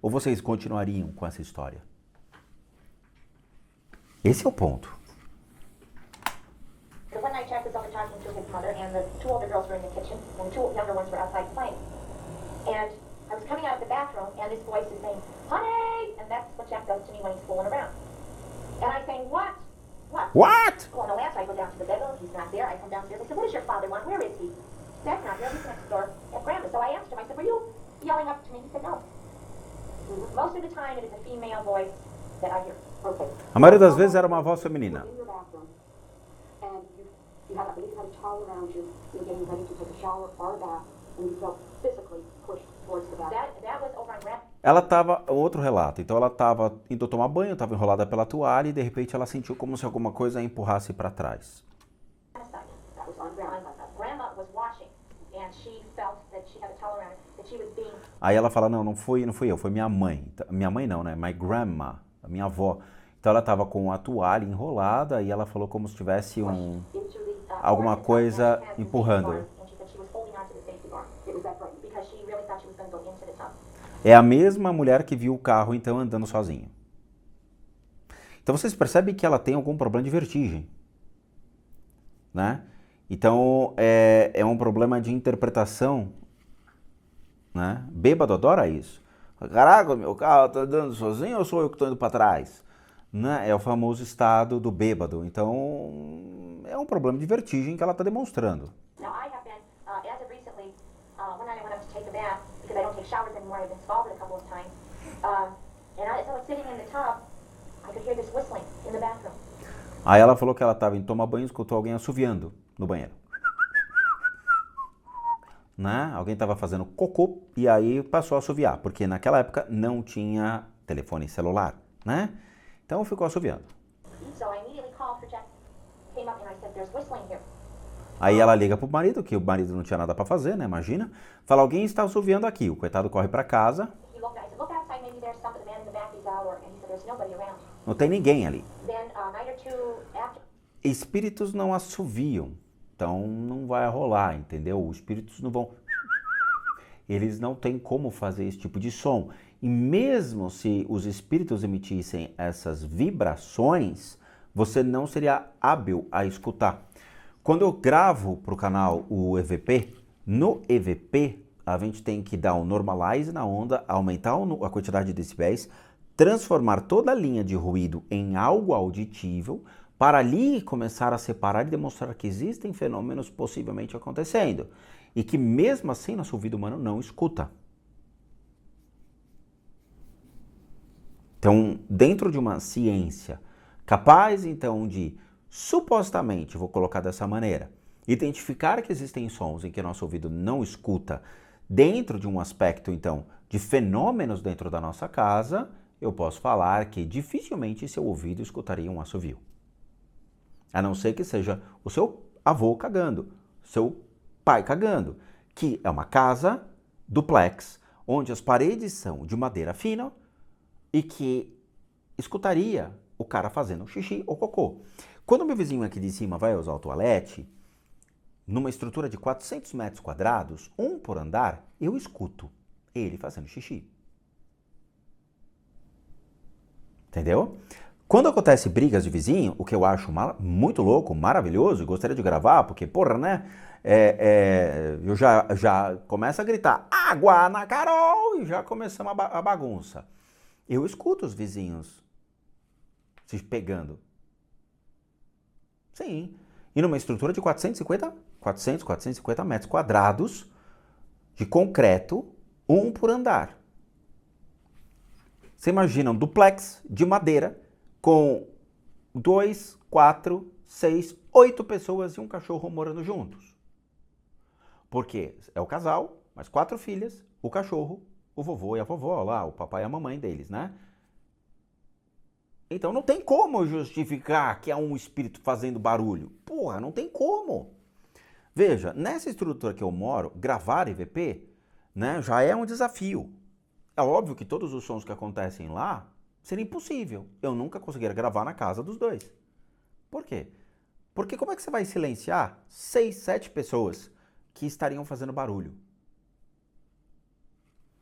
ou vocês continuariam com essa história? Esse é o ponto. So one night Jack was up and talking to his mother, and the 2 older girls were in the kitchen, and the 2 younger ones were outside playing. And I was coming out of the bathroom, and this voice is saying, "Honey!" And that's what Jack does to me when he's fooling around. And I'm saying, "What? What?" What? Well, no answer. I go down to the bedroom. He's not there. I come downstairs. I said, "What does your father want? Where is he?" Dad's not there. He's next door at Grandma. So I asked him. I said, "Were you yelling up to me?" He said, "No." Most of the time, it is a female voice that I hear. Okay. A maioria das vezes era uma voz feminina. In your bathroom, and you had, I believe you had a towel around you, you were getting ready to take a shower or a bath, and you felt physically pushed towards the bathroom. That was over on Grandma. Ela estava, outro relato, então ela estava indo tomar banho, estava enrolada pela toalha e de repente ela sentiu como se alguma coisa a empurrasse para trás. That was on Grandma. Grandma was washing, and she felt that she had a towel around her, that she was being... Aí ela fala, não fui eu, foi minha mãe. Minha mãe não, né? My grandma, a minha avó. Então ela estava com a toalha enrolada e ela falou como se tivesse um... into the alguma coisa empurrando. And she said she was holding onto the safety bar. It was that bright because she really thought she was going to go into the tub. É a mesma mulher que viu o carro, então, andando sozinho. Então, vocês percebem que ela tem algum problema de vertigem, né? Então, é um problema de interpretação, né? Bêbado adora isso. Caraca, meu carro tá andando sozinho ou sou eu que estou indo para trás? Né? É o famoso estado do bêbado. Então, é um problema de vertigem que ela está demonstrando. Now, I have been, as of recently, one night I went up to take a bath because I don't take showers anymore. I've been scalded a couple of times. As I was sitting in the tub, I could hear this whistling in the bathroom. Aí ela falou que ela estava em tomar banho e escutou alguém assoviando no banheiro. Né? Alguém estava fazendo cocô e aí passou a assoviar, porque naquela época não tinha telefone celular, né? Então ficou assoviando. So I immediately called for Jack. Came up and I said, "There's whistling here." Aí ela liga pro marido, que o marido não tinha nada para fazer, né? Imagina. Fala, alguém está assoviando aqui. O coitado corre para casa. He looked. I said, "Look outside. Maybe there's somebody. The man in the back is out." And he said, "There's nobody around." Não tem ninguém ali. Then a night or two after. Espíritos não assoviam, então não vai rolar, entendeu? Os espíritos não vão... Eles não têm como fazer esse tipo de som. E mesmo se os espíritos emitissem essas vibrações, você não seria hábil a escutar. Quando eu gravo para o canal o EVP, no EVP a gente tem que dar um normalize na onda, aumentar a quantidade de decibéis, transformar toda a linha de ruído em algo auditível, para ali começar a separar e demonstrar que existem fenômenos possivelmente acontecendo. E que mesmo assim nosso ouvido humano não escuta. Então, dentro de uma ciência capaz então de, supostamente, vou colocar dessa maneira, identificar que existem sons em que nosso ouvido não escuta, dentro de um aspecto então de fenômenos dentro da nossa casa, eu posso falar que dificilmente seu ouvido escutaria um assovio. A não ser que seja o seu avô cagando, seu pai cagando, que é uma casa duplex, onde as paredes são de madeira fina e que escutaria o cara fazendo xixi ou cocô. Quando meu vizinho aqui de cima vai usar o toalete, numa estrutura de 400 metros quadrados, um por andar, eu escuto ele fazendo xixi. Entendeu? Quando acontece brigas de vizinho, o que eu acho muito louco, maravilhoso, gostaria de gravar, porque, porra, né? Eu já começo a gritar, água na Carol, e já começamos a bagunça. Eu escuto os vizinhos se pegando. Sim. E numa estrutura de 450 metros quadrados de concreto, um por andar. Você imagina um duplex de madeira com 2, 4, 6, 8 pessoas e um cachorro morando juntos. Porque é o casal, mais 4 filhas, o cachorro, o vovô e a vovó lá, o papai e a mamãe deles, né? Então não tem como justificar que é um espírito fazendo barulho. Porra, não tem como. Veja, nessa estrutura que eu moro, gravar EVP, né, já é um desafio. É óbvio que todos os sons que acontecem lá seria impossível. Eu nunca conseguiria gravar na casa dos dois. Por quê? Porque como é que você vai silenciar 6, 7 pessoas que estariam fazendo barulho?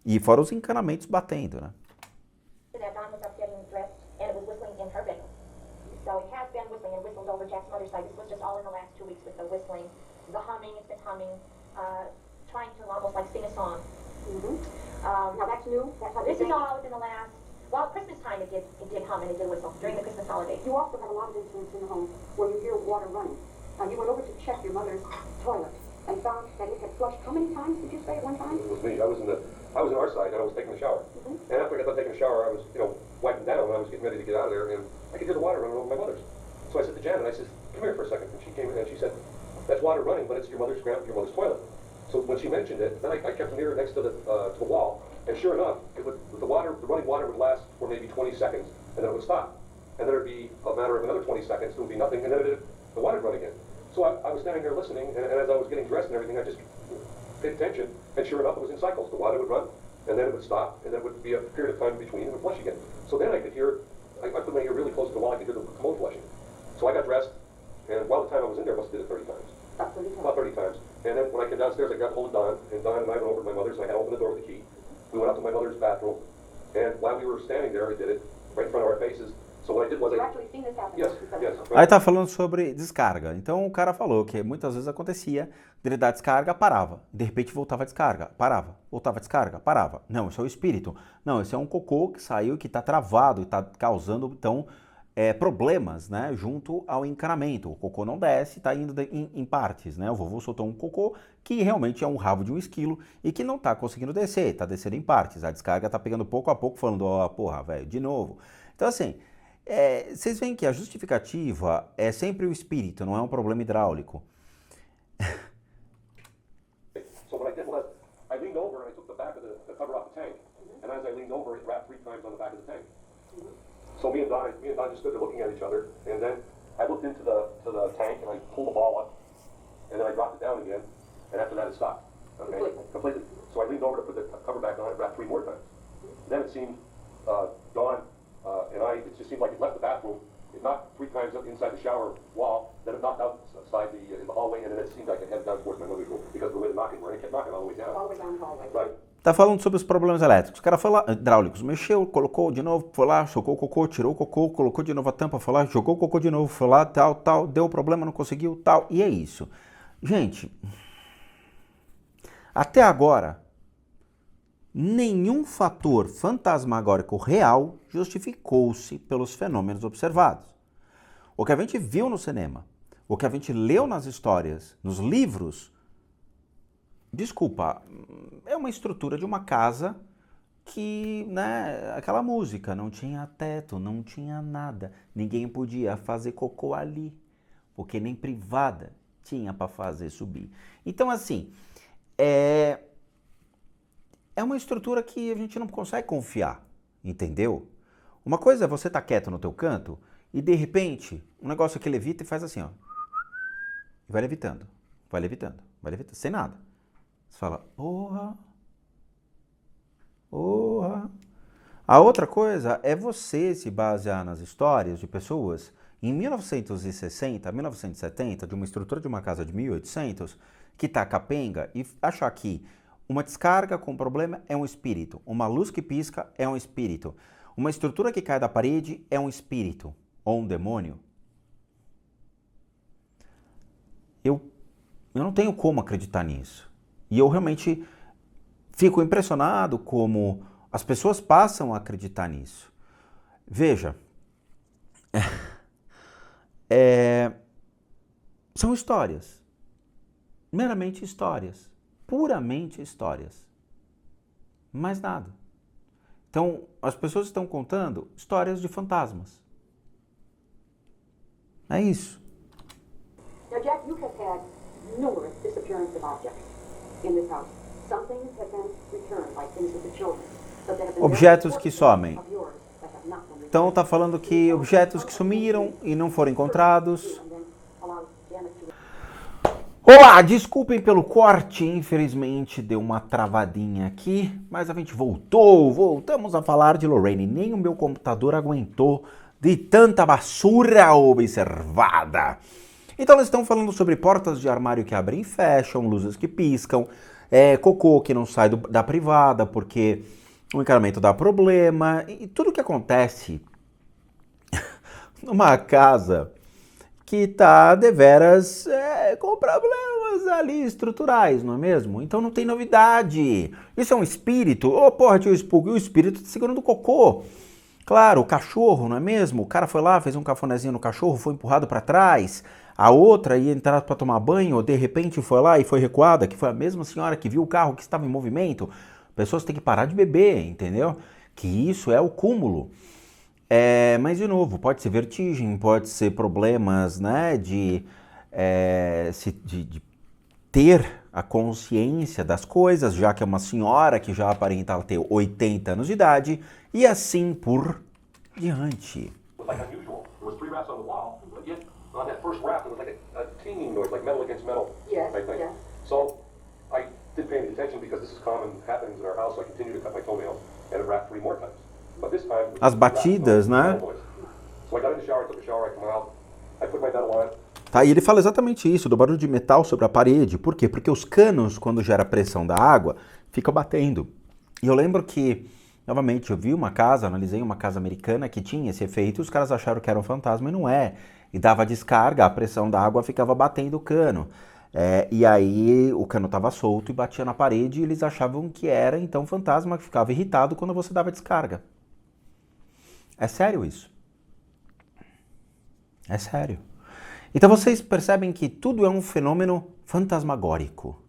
E fora os encanamentos batendo, né? That Dawn was up getting dressed and it was whistling in her bedroom. So it has been whistling and whistled over Jack's mother's side. This was just all in the last 2 weeks with the whistling. The humming, it's been humming, trying to almost like sing a song. Now that's new? That's how This is all within the last, well, Christmas time it did hum and it did whistle during the Christmas holidays. You also have a lot of incidents in the home where you hear water running. Now you went over to check your mother's toilet and found that it had flushed. How many times did you say at one time? It was me. I was in our side and I was taking a shower. And after I got done taking a shower, I was, wiping down and I was getting ready to get out of there and I could hear the water running over my mother's. So I said to Janet, I said, come here for a second. And she came in and she said, that's water running, but it's your mother's toilet. So when she mentioned it, then I kept the mirror next to the wall, and sure enough, the running water would last for maybe 20 seconds, and then it would stop. And then it would be a matter of another 20 seconds, there would be nothing, and then the water would run again. So I was standing there listening, and as I was getting dressed and everything, I just paid attention, and sure enough, it was in cycles. The water would run, and then it would stop, and then it would be a period of time in between, and it would flush again. So then I could hear, I put my ear really close to the wall, I could hear the commode flushing. So I got dressed, And while the time I was in there, I must have did it 30 times. About 30 times. And then when I came downstairs, I got hold of Don, and Don and I went over to my mother's, and I had to open the door with the key. We went out to my mother's bathroom, and while we were standing there, I did it right in front of our faces. So what I did was You've I... actually seen this happen? Yes, yes. Aí tá falando sobre descarga. Então o cara falou que muitas vezes acontecia dele dar descarga, parava. De repente voltava a descarga, parava. Voltava a descarga, parava. Não, isso é o espírito. Não, esse é um cocô que saiu, que está travado e está causando, então, problemas, né, junto ao encanamento. O cocô não desce, está indo em partes, né? O vovô soltou um cocô que realmente é um rabo de um esquilo e que não está conseguindo descer, está descendo em partes. A descarga está pegando pouco a pouco, falando, ó, porra, velho, de novo. Então, assim... vocês veem que a justificativa é sempre o espírito, não é um problema hidráulico. So what I did was I leaned over and I took the back of the cover off the tank, and as I leaned over, it wrapped 3 times on the back of the tank. So me and Don just stood there looking at each other, and then I looked into the tank and I pulled the ball up, and then I dropped it down again, and after that it stopped. Okay, completely. So I leaned over to put the cover back on, it wrapped 3 more times. Then it seemed Don and it just seemed like it left the bathroom. It knocked 3 times up inside the shower wall, then it knocked outside in the hallway, and then it seemed like it headed down towards my mother's room because of the way the knocking went. It kept knocking all the way down. All the way down the hallway. Right. Tá falando sobre os problemas elétricos. O cara foi lá, hidráulicos, mexeu, colocou de novo, foi lá, socou o cocô, tirou o cocô, colocou de novo a tampa, foi lá, jogou o cocô de novo, foi lá, tal, deu problema, não conseguiu, tal, e é isso. Gente, até agora, nenhum fator fantasmagórico real justificou-se pelos fenômenos observados. O que a gente viu no cinema, o que a gente leu nas histórias, nos livros, desculpa, é uma estrutura de uma casa que, né, aquela música, não tinha teto, não tinha nada, ninguém podia fazer cocô ali, porque nem privada tinha para fazer subir. Então, assim, é uma estrutura que a gente não consegue confiar, entendeu? Uma coisa é você estar quieto no teu canto e, de repente, um negócio que levita e faz assim, ó. E vai levitando, sem nada. Você fala, porra. A outra coisa é você se basear nas histórias de pessoas em 1960, 1970, de uma estrutura de uma casa de 1800, que tá capenga, e achar que uma descarga com problema é um espírito, uma luz que pisca é um espírito, uma estrutura que cai da parede é um espírito ou um demônio. Eu não tenho como acreditar nisso. E eu realmente fico impressionado como as pessoas passam a acreditar nisso. Veja, são histórias, meramente histórias, puramente histórias, mais nada. Então, as pessoas estão contando histórias de fantasmas. É isso. Now, Jack, you have had numerous disappearances of objects in this house. Some things have been returned, like things with the children. But there have been Objetos que somem. of yours that have not been returned. Então está falando que objetos que sumiram e não foram encontrados. And then allow Janet to... Olá, desculpem pelo corte, infelizmente deu uma travadinha aqui, mas a gente voltamos a falar de Lorraine. Nem o meu computador aguentou de tanta basura observada. Então eles estão falando sobre portas de armário que abrem e fecham, luzes que piscam, cocô que não sai da privada porque o encanamento dá problema, e tudo que acontece numa casa que está deveras com problemas ali estruturais, não é mesmo? Então não tem novidade. Isso é um espírito? Ô, porra, tio Spooky, o espírito está segurando o cocô. Claro, o cachorro, não é mesmo? O cara foi lá, fez um cafunézinho no cachorro, foi empurrado para trás. A outra ia entrar para tomar banho, de repente foi lá e foi recuada, que foi a mesma senhora que viu o carro que estava em movimento. Pessoas têm que parar de beber, entendeu? Que isso é o cúmulo. Mas, de novo, pode ser vertigem, pode ser problemas, né, de ter a consciência das coisas, já que é uma senhora que já aparenta ter 80 anos de idade, e assim por diante. Like unusual. There was 3 wraps on the wall, but yet on that first wrap there was like a tinging noise, like metal against metal. Yes, type thing. yes. So I didn't pay any attention because this is common happenings in our house, so I continued to cut my toenails and it wrapped 3 more times. But this time As batidas, né? So I got in the shower, I took a shower, I come out, I put my metal on. Tá? E ele fala exatamente isso, do barulho de metal sobre a parede. Por quê? Porque os canos, quando gera pressão da água, ficam batendo. E eu lembro que, novamente, eu vi uma casa, analisei uma casa americana que tinha esse efeito, e os caras acharam que era um fantasma e não é. E dava descarga, a pressão da água ficava batendo o cano. E aí o cano estava solto e batia na parede e eles achavam que era então um fantasma que ficava irritado quando você dava descarga. É sério isso. É sério. Então vocês percebem que tudo é um fenômeno fantasmagórico.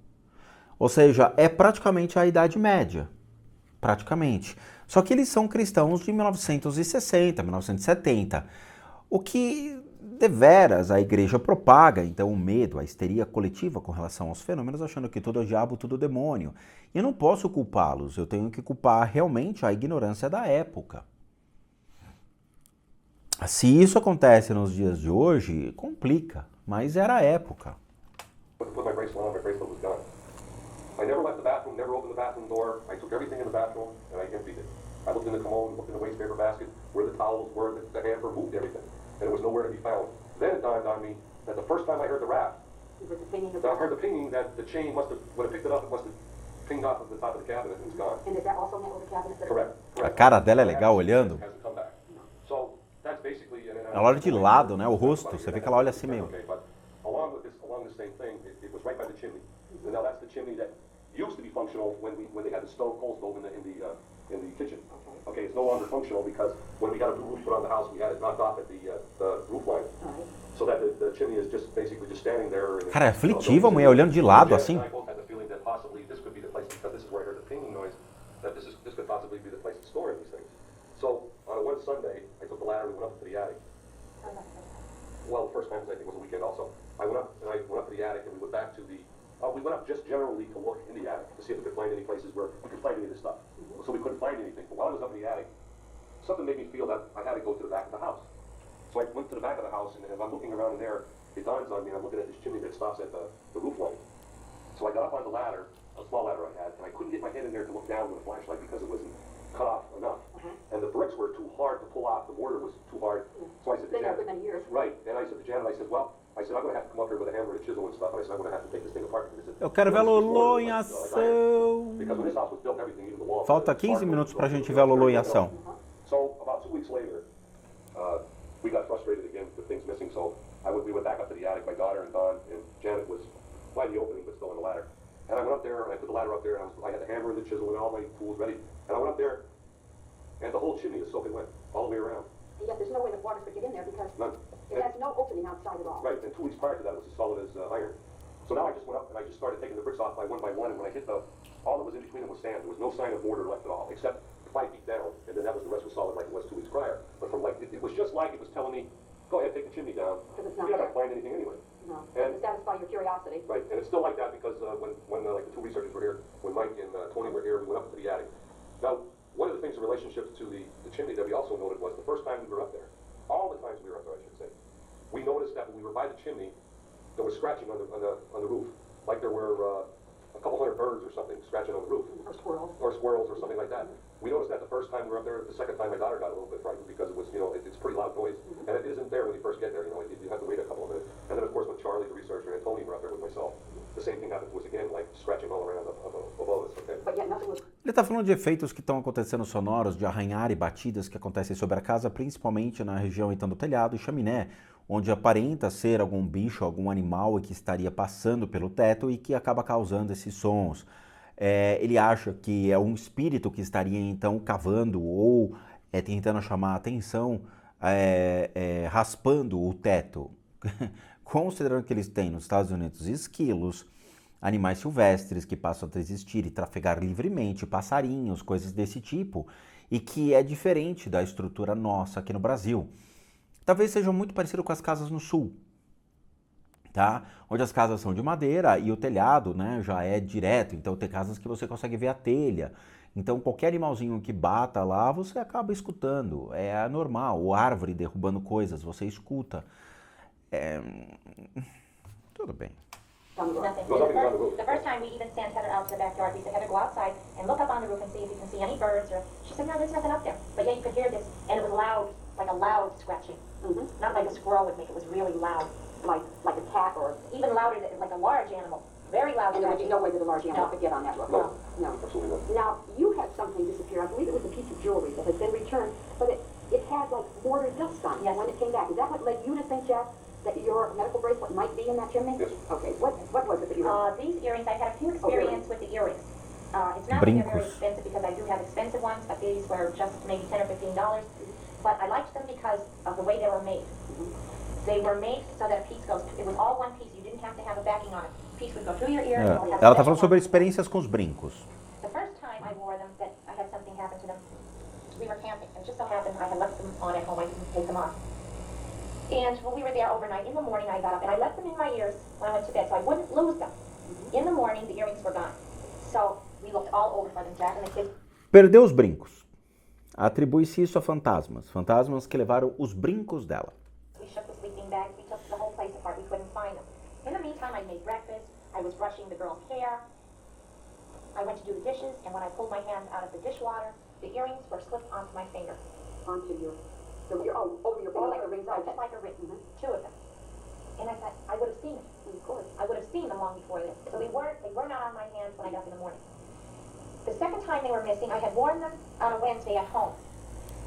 Ou seja, é praticamente a Idade Média. Praticamente. Só que eles são cristãos de 1960, 1970. O que deveras a igreja propaga, então, o medo, a histeria coletiva com relação aos fenômenos, achando que tudo é o diabo, tudo é o demônio. E eu não posso culpá-los, eu tenho que culpar realmente a ignorância da época. Se isso acontece nos dias de hoje, complica, mas era a época. Put my bracelet on, my bracelet was gone. I never left the bathroom, never opened the bathroom door. I took everything in the bathroom and I emptied it. I looked in the commode, looked in the waste paper basket, where the towels were, the hamper, moved everything. And it was nowhere to be found. Then it dawned on me that the first time I heard the rap, I heard the pinging, that the chain must have, when it picked it up, it must have pinged off of the top of the cabinet and it's gone. And did that also handle the cabinet? Correct. A cara dela é legal olhando. Hasn't come back. So that's basically. Ela olha de lado, né? O rosto, você vê que ela olha assim meio. Okay, but along the same thing, it was right by the chimney. And now that's the chimney that used to be functional when they had the coal stove in the kitchen. Okay, it's no longer functional because when we got a new roof put on the house, we had it knocked off at the roof line. So that the chimney is just basically just standing there. Cara, é aflitiva a mulher olhando de lado assim. I both had the feeling that possibly this could be the place, because this is where I heard the pinging noise, that this could possibly be the place to store these things. So on one Sunday, I took the ladder and went up to the attic. Well, the first time I think was a weekend also. I went up to the attic and we went back to we went up just generally to look in the attic to see if we could find any places where we could find any of this stuff. So we couldn't find anything. But while I was up in the attic, something made me feel that I had to go to the back of the house. So I went to the back of the house, and as I'm looking around in there, it dawns on me, I'm looking at this chimney that stops at the roof line. So I got up on the ladder, a small ladder I had, and I couldn't get my head in there to look down with a flashlight because it wasn't cut off enough. And the bricks were too hard to pull off. The mortar was too hard. So I said to Janet, right, and I said to Janet, I said, I'm going to have to come up here with a hammer and a chisel and stuff. And I said, I'm going to have to take this thing apart. Eu quero ver a Lolo em ação. Because when this house was built, everything, even the walls. Falta 15 minutos pra gente ver a Lolo em ação. So about 2 weeks later, we got frustrated again with things missing. So we went back up to the attic. My daughter and Don and Janet was by the opening, but still on the ladder. And I went up there and I put the ladder up there and I had the hammer and the chisel and all my tools ready. And I went up there, and the whole chimney is soaking wet all the way around. And yet there's no way the water could get in there because None. it has no opening outside at all. Right, and 2 weeks prior to that, it was as solid as iron. So now I just went up and I just started taking the bricks off by one, and when I hit all that was in between them was sand. There was no sign of mortar left at all, except 5 feet down, and then the rest was solid like it was 2 weeks prior. But from it was just like it was telling me, go ahead, take the chimney down. Because it's not You're not there. going to find anything anyway. No, And- to satisfy your curiosity. Right, and it's still like that because when like the two researchers were here, when Mike and Tony were here, we went up to the attic. Now, one of the things in relationship to the chimney that we also noted was the first time we were up there, all the times we were up there, I should say, we noticed that when we were by the chimney, there was scratching on the roof, like there were a couple hundred birds or something scratching on the roof, Or squirrels. or squirrels or something like that. We noticed that the first time we were up there. The second time, my daughter got a little bit frightened because it was, it's pretty loud noise, and it isn't there when you first get there. You have to wait a couple of minutes. And then, of course, when Charlie, the researcher, and Tony were up there with myself, the same thing happened to us again, like scratching all around above us. Okay. But yet nothing was. Ele está falando de efeitos que estão acontecendo sonoros, de arranhar e batidas que acontecem sobre a casa, principalmente na região então do telhado e chaminé, onde aparenta ser algum bicho, algum animal que estaria passando pelo teto e que acaba causando esses sons. Ele acha que é um espírito que estaria então cavando ou tentando chamar a atenção, raspando o teto. Considerando que eles têm nos Estados Unidos esquilos, animais silvestres que passam a existir e trafegar livremente, passarinhos, coisas desse tipo, e que é diferente da estrutura nossa aqui no Brasil. Talvez sejam muito parecido com as casas no sul, tá? Onde as casas são de madeira e o telhado, né, já é direto, então tem casas que você consegue ver a telha. Então qualquer animalzinho que bata lá, você acaba escutando, é normal. Ou árvore derrubando coisas, você escuta. Tudo bem. Nothing. The first time we even sent Heather out to the backyard, we said, Heather, go outside and look up on the roof and see if you can see any birds. She said, no, there's nothing up there. But yeah, you could hear this, and it was loud like a loud scratching. Not like a squirrel would make, it was really loud. Like a cat or... Even louder than, like a large animal. Very loud And there would be scratching. no way that a large animal No. could get on that roof? No. No. Absolutely not. Now, you had something disappear. I believe it was a piece of jewelry that had been returned, but it had like mortar dust on it Yes. when it came back. Is that what led you to think, Jack, that your medical bracelet might be in that chimney? Yes. Okay. What was it that you... These earrings, I've had a few experience with the earrings. It's not that they're Brincos. very expensive because I do have expensive ones, but these were just maybe $10 or $15. But I liked them because of the way they were made. They were made so that a piece goes, it was all one piece. You didn't have to have a backing on it. A piece would go through your ear. and it would have Ela a tá falando backing sobre on it. experiências com os brincos. The first time I wore them, that I had something happen to them, we were camping, and just so happened I had left them on at home. I didn't take them off. And when we were there overnight, in the morning I got up, and I left them in my ears when I went to bed, so I wouldn't lose them. In the morning, the earrings were gone. So we looked all over for them, Jack, and the kids. Perdeu os brincos. Atribui-se isso a fantasmas. Fantasmas que levaram os brincos dela. We shook the sleeping bags, we took the whole place apart, we couldn't find them. In the meantime, I made breakfast, I was brushing the girl's hair, I went to do the dishes, and when I pulled my hand out of the dishwater, the earrings were slipped onto my finger. Onto your... over your finger, like a ring. Right, just like a ring, two of them. And I thought, I would have seen them, of course. I would have seen them long before this. So they were not on my hands when I got up in the morning. The second time they were missing, I had worn them on a Wednesday at home.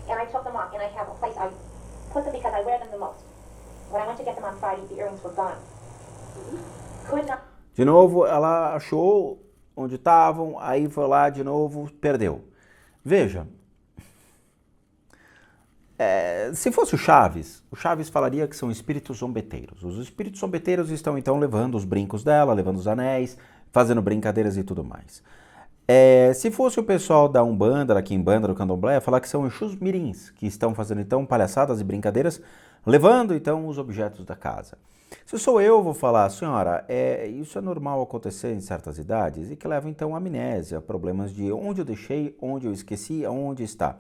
And I took them off, and I have a place, I put them because I wear them the most. When I went to get them on Friday, the earrings were gone. Could not. De novo, ela achou onde estavam, aí foi lá de novo, perdeu. Veja, se fosse o Chaves falaria que são espíritos zombeteiros. Os espíritos zombeteiros estão então levando os brincos dela, levando os anéis, fazendo brincadeiras e tudo mais. Se fosse o pessoal da Umbanda, da Quimbanda, do Candomblé, ia falar que são Exus mirins, que estão fazendo então palhaçadas e brincadeiras, levando então os objetos da casa. Se sou eu, vou falar, senhora, isso é normal acontecer em certas idades e que leva então a amnésia, problemas de onde eu deixei, onde eu esqueci, onde está.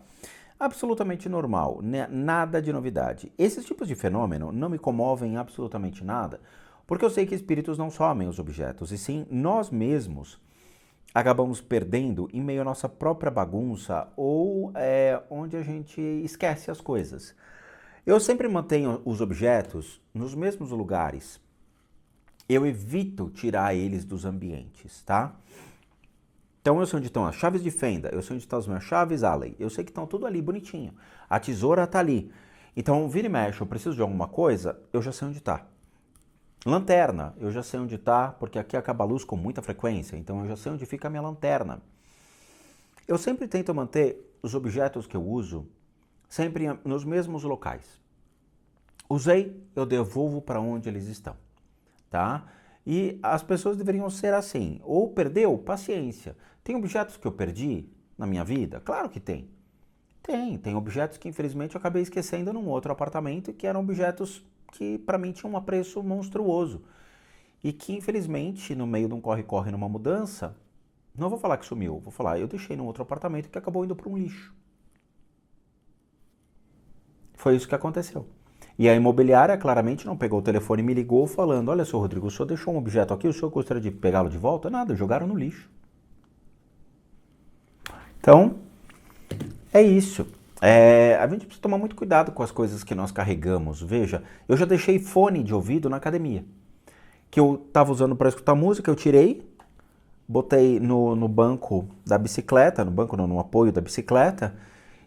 Absolutamente normal, nada de novidade. Esses tipos de fenômeno não me comovem absolutamente nada, porque eu sei que espíritos não somem os objetos, e sim nós mesmos acabamos perdendo em meio à nossa própria bagunça ou onde a gente esquece as coisas. Eu sempre mantenho os objetos nos mesmos lugares. Eu evito tirar eles dos ambientes, tá? Então eu sei onde estão as chaves de fenda, eu sei onde estão as minhas chaves Allen, eu sei que estão tudo ali bonitinho. A tesoura tá ali. Então vira e mexe, eu preciso de alguma coisa, eu já sei onde está. Lanterna, eu já sei onde está, porque aqui acaba a luz com muita frequência, então eu já sei onde fica a minha lanterna. Eu sempre tento manter os objetos que eu uso sempre nos mesmos locais. Usei, eu devolvo para onde eles estão, tá? E as pessoas deveriam ser assim. Ou perdeu, paciência. Tem objetos que eu perdi na minha vida? Claro que tem. Tem objetos que infelizmente eu acabei esquecendo num outro apartamento, que eram objetos que para mim tinham um apreço monstruoso. E que infelizmente, no meio de um corre-corre numa mudança, não vou falar que sumiu, vou falar, eu deixei num outro apartamento que acabou indo para um lixo. Foi isso que aconteceu. E a imobiliária claramente não pegou o telefone e me ligou falando, olha, senhor Rodrigo, o senhor deixou um objeto aqui, o senhor gostaria de pegá-lo de volta? Nada, jogaram no lixo. Então, é isso. A gente precisa tomar muito cuidado com as coisas que nós carregamos. Veja, eu já deixei fone de ouvido na academia, que eu estava usando para escutar música, eu tirei, botei no banco da bicicleta, no apoio da bicicleta,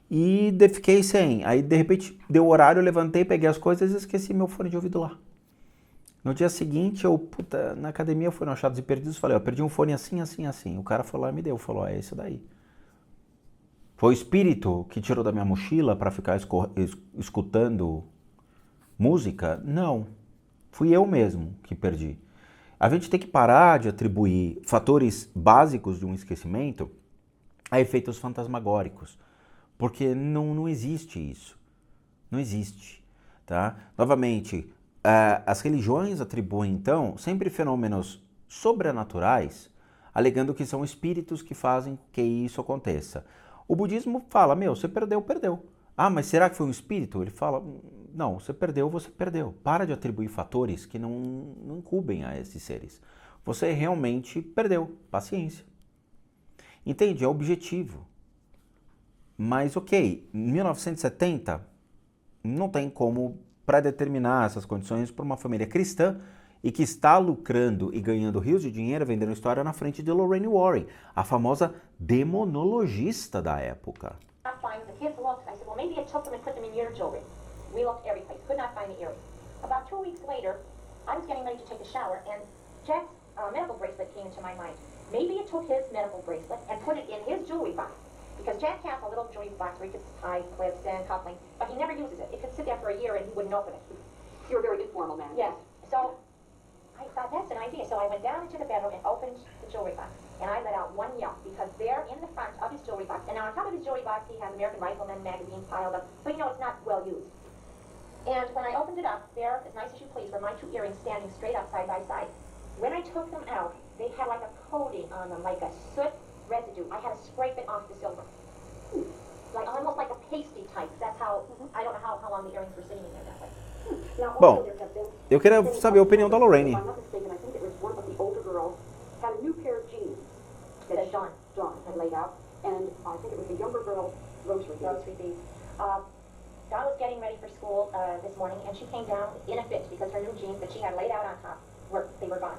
e fiquei sem. Aí, de repente, deu horário, eu levantei, peguei as coisas e esqueci meu fone de ouvido lá. No dia seguinte, na academia, eu fui no Achados e Perdidos, falei, perdi um fone assim, assim, assim. O cara foi lá e me deu, falou, é esse daí. Foi o espírito que tirou da minha mochila para ficar escutando música? Não. Fui eu mesmo que perdi. A gente tem que parar de atribuir fatores básicos de um esquecimento a efeitos fantasmagóricos. Porque não existe isso. Não existe. Tá? Novamente, as religiões atribuem, então, sempre fenômenos sobrenaturais, alegando que são espíritos que fazem que isso aconteça. O budismo fala, você perdeu, perdeu. Ah, mas será que foi um espírito? Ele fala, não, você perdeu. Para de atribuir fatores que não incumbem a esses seres. Você realmente perdeu. Paciência. Entende? É objetivo. Mas ok, em 1970, não tem como predeterminar essas condições para uma família cristã e que está lucrando e ganhando rios de dinheiro vendendo história na frente de Lorraine Warren, a famosa demonologista da época. Not find the kids looked. I said, well, maybe it took them and put them in your jewelry. We looked every place, could not find the earring. About 2 weeks later, I was getting ready to take a shower, and Jack's medical bracelet came into my mind. Maybe it took his medical bracelet and put it in his jewelry box. Because Jack has a little jewelry box where he puts ties, clips, and cufflinks, but he never uses it. It could sit there for a year and he wouldn't open it. You're a very informal man. Yes. So I thought that's an idea. So I went down into the bedroom and opened the jewelry box. And I let out one yelp because there in the front of his jewelry box, and now on top of his jewelry box he has American Rifleman magazines piled up, so you know it's not well used. And when I opened it up, there, as nice as you please, were my 2 earrings standing straight up side by side. When I took them out, they had like a coating on them, like a soot residue. I had to scrape it off the silver. Like almost like a pasty type. That's how, I don't know how long the earrings were sitting in there that way. Now, Bom, also there have been eu queria saber a opinião da Lorraine. If I'm not mistaken, I think it was one of the older girls had a new pair of jeans That Dawn. Dawn had laid out, and I think it was the younger girl's rosary beads. Rosary beads. Dawn was getting ready for school this morning, and she came down in a fit because her new jeans that she had laid out on top, they were gone.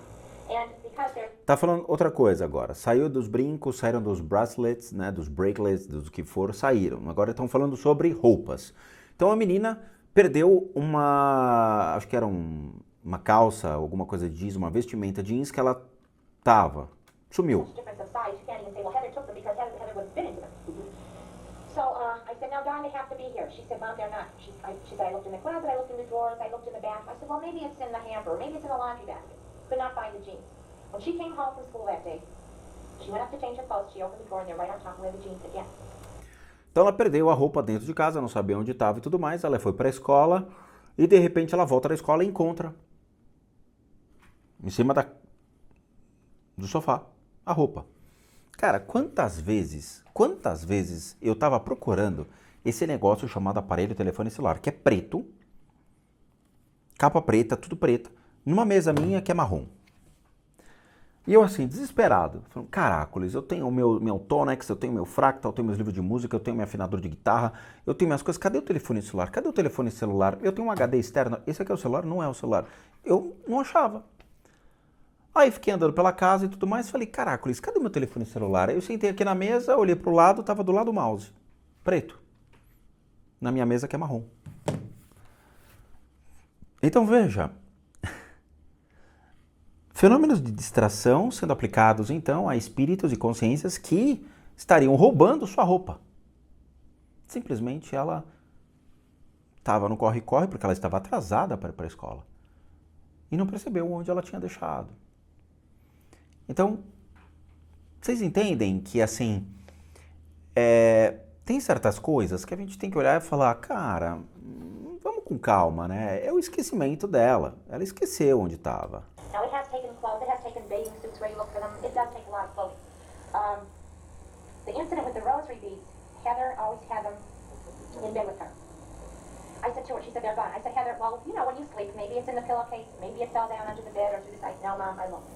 And because they're... Tá falando outra coisa agora. Saiu dos brincos, saíram dos bracelets, né, dos bracelets, dos que for, saíram. Agora estão falando sobre roupas. Então a menina perdeu uma, acho que era uma calça, alguma coisa de jeans, uma vestimenta jeans que ela tava. Sumiu. difference of size, you can't even say, well, Heather took them because Heather would fit into them. So I said, now, Dawn, they have to be here. She said, Mom, they're not. She said, I looked in the closet, I looked in the drawers, I looked in the bathroom. I said, well, maybe it's in the hamper, maybe it's in the laundry basket. Could not find the jeans. When she came home from school that day, she went up to change her clothes, she opened the drawer, and they're right on top where the jeans again. Então ela perdeu a roupa dentro de casa, não sabia onde estava e tudo mais. Ela foi para a escola e de repente ela volta da escola e encontra em cima do sofá a roupa. Cara, quantas vezes eu estava procurando esse negócio chamado aparelho telefone celular, que é preto, capa preta, tudo preto, numa mesa minha que é marrom. E eu assim, desesperado, falando, caracoles, eu tenho o meu Tonex, eu tenho o meu Fractal, eu tenho meus livros de música, eu tenho meu afinador de guitarra, eu tenho minhas coisas, cadê o telefone celular? Cadê o telefone celular? Eu tenho um HD externo, esse aqui é o celular? Não é o celular. Eu não achava. Aí fiquei andando pela casa e tudo mais, falei, caracoles, cadê o meu telefone celular? Aí eu sentei aqui na mesa, olhei pro lado, tava do lado do mouse, preto, na minha mesa que é marrom. Então veja, fenômenos de distração sendo aplicados, então, a espíritos e consciências que estariam roubando sua roupa. Simplesmente ela estava no corre-corre porque ela estava atrasada para ir para a escola. E não percebeu onde ela tinha deixado. Então, vocês entendem que, assim, tem certas coisas que a gente tem que olhar e falar, cara, vamos com calma, né? É o esquecimento dela. Ela esqueceu onde estava. Now, it has taken clothes, it has taken bathing suits where you look for them. It does take a lot of clothing. The incident with the rosary beads, Heather always had them in bed with her. I said to her, she said, they're gone. I said, Heather, well, you know, when you sleep, maybe it's in the pillowcase, maybe it fell down under the bed or through the side. No, Mom, I looked.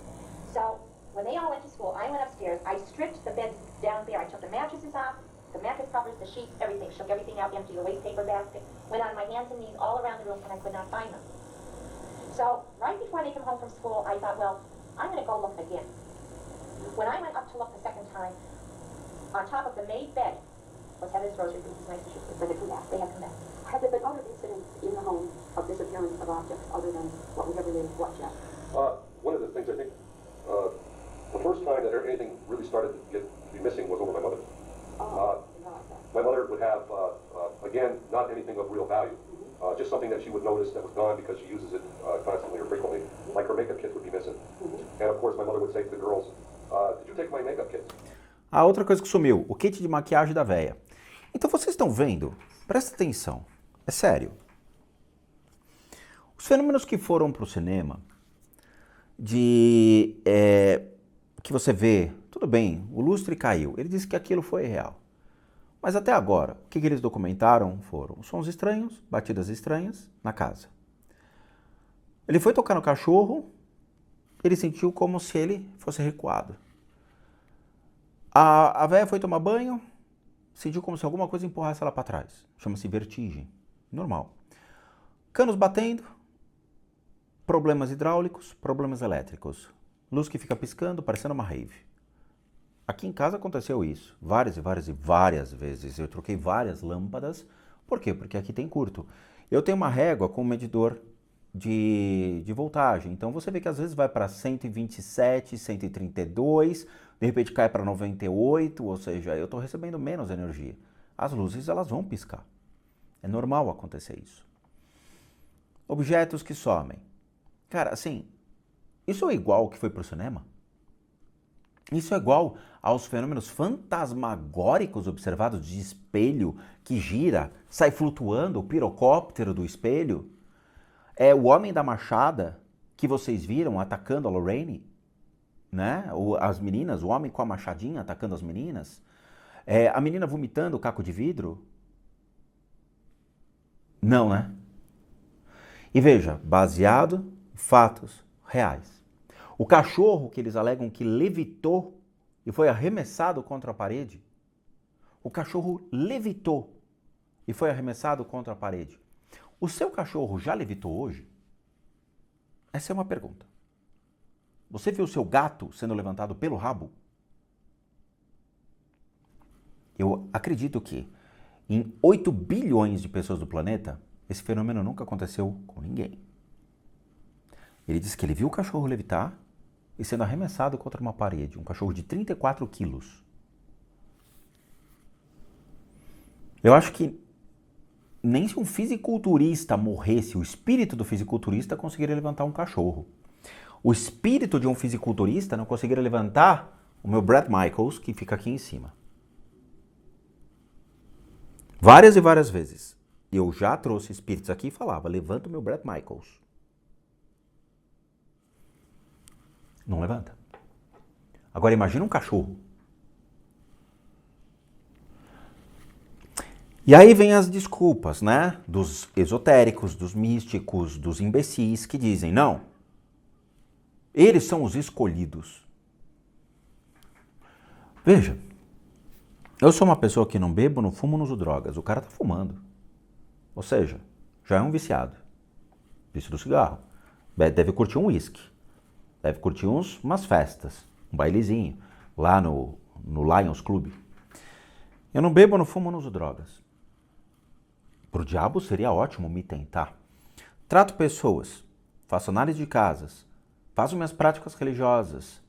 So when they all went to school, I went upstairs, I stripped the beds down there. I took the mattresses off, the mattress covers, the sheets, everything. Shook everything out, emptied the waste paper basket, went on my hands and knees all around the room, and I could not find them. So right before they came home from school, I thought, well, I'm going to go look again. When I went up to look the second time, on top of the made bed was Heather's rosary beads, nice as you could. But they had come back. Have there been other incidents in the home of disappearance of objects other than what we ever did watch at? One of the things I think, the first time that anything really started to be missing was over my mother. My mother would have, again, not anything of real value. Just something that she would notice that was gone because she uses it constantly or frequently, like her makeup kits would be missing. And of course my mother would say to the girls, did you take my makeup kit? A outra coisa que sumiu, o kit de maquiagem da véia. Então vocês estão vendo? Presta atenção, é sério. Os fenômenos que foram para o cinema, que você vê, tudo bem, o lustre caiu, ele disse que aquilo foi real. Mas até agora, o que eles documentaram foram sons estranhos, batidas estranhas na casa. Ele foi tocar no cachorro, ele sentiu como se ele fosse recuado. A véia foi tomar banho, sentiu como se alguma coisa empurrasse ela para trás. Chama-se vertigem. Normal. Canos batendo, problemas hidráulicos, problemas elétricos. Luz que fica piscando, parecendo uma rave. Aqui em casa aconteceu isso, várias e várias e várias vezes. Eu troquei várias lâmpadas. Por quê? Porque aqui tem curto. Eu tenho uma régua com medidor de voltagem. Então você vê que às vezes vai para 127, 132, de repente cai para 98, ou seja, eu estou recebendo menos energia. As luzes elas vão piscar. É normal acontecer isso. Objetos que somem. Cara, assim, isso é igual ao que foi pro cinema? Isso é igual aos fenômenos fantasmagóricos observados de espelho que gira, sai flutuando, o pirocóptero do espelho? É o homem da machada que vocês viram atacando a Lorraine, né? As meninas, o homem com a machadinha atacando as meninas? É a menina vomitando o caco de vidro? Não, né? E veja, baseado em fatos reais. O cachorro que eles alegam que levitou e foi arremessado contra a parede. O cachorro levitou e foi arremessado contra a parede. O seu cachorro já levitou hoje? Essa é uma pergunta. Você viu o seu gato sendo levantado pelo rabo? Eu acredito que em 8 bilhões de pessoas do planeta, esse fenômeno nunca aconteceu com ninguém. Ele disse que ele viu o cachorro levitar e sendo arremessado contra uma parede. Um cachorro de 34 quilos. Eu acho que nem se um fisiculturista morresse, o espírito do fisiculturista conseguiria levantar um cachorro. O espírito de um fisiculturista não conseguiria levantar o meu Bret Michaels, que fica aqui em cima. Várias e várias vezes. Eu já trouxe espíritos aqui e falava, levanta o meu Bret Michaels. Não levanta. Agora imagina um cachorro. E aí vem as desculpas, né? Dos esotéricos, dos místicos, dos imbecis que dizem, não, eles são os escolhidos. Veja, eu sou uma pessoa que não bebo, não fumo, não uso drogas. O cara tá fumando. Ou seja, já é um viciado. Vício do cigarro. Deve curtir um uísque. Deve curtir umas festas, um bailezinho, lá no Lions Club. Eu não bebo, não fumo, não uso drogas. Pro diabo seria ótimo me tentar. Trato pessoas, faço análise de casas, faço minhas práticas religiosas.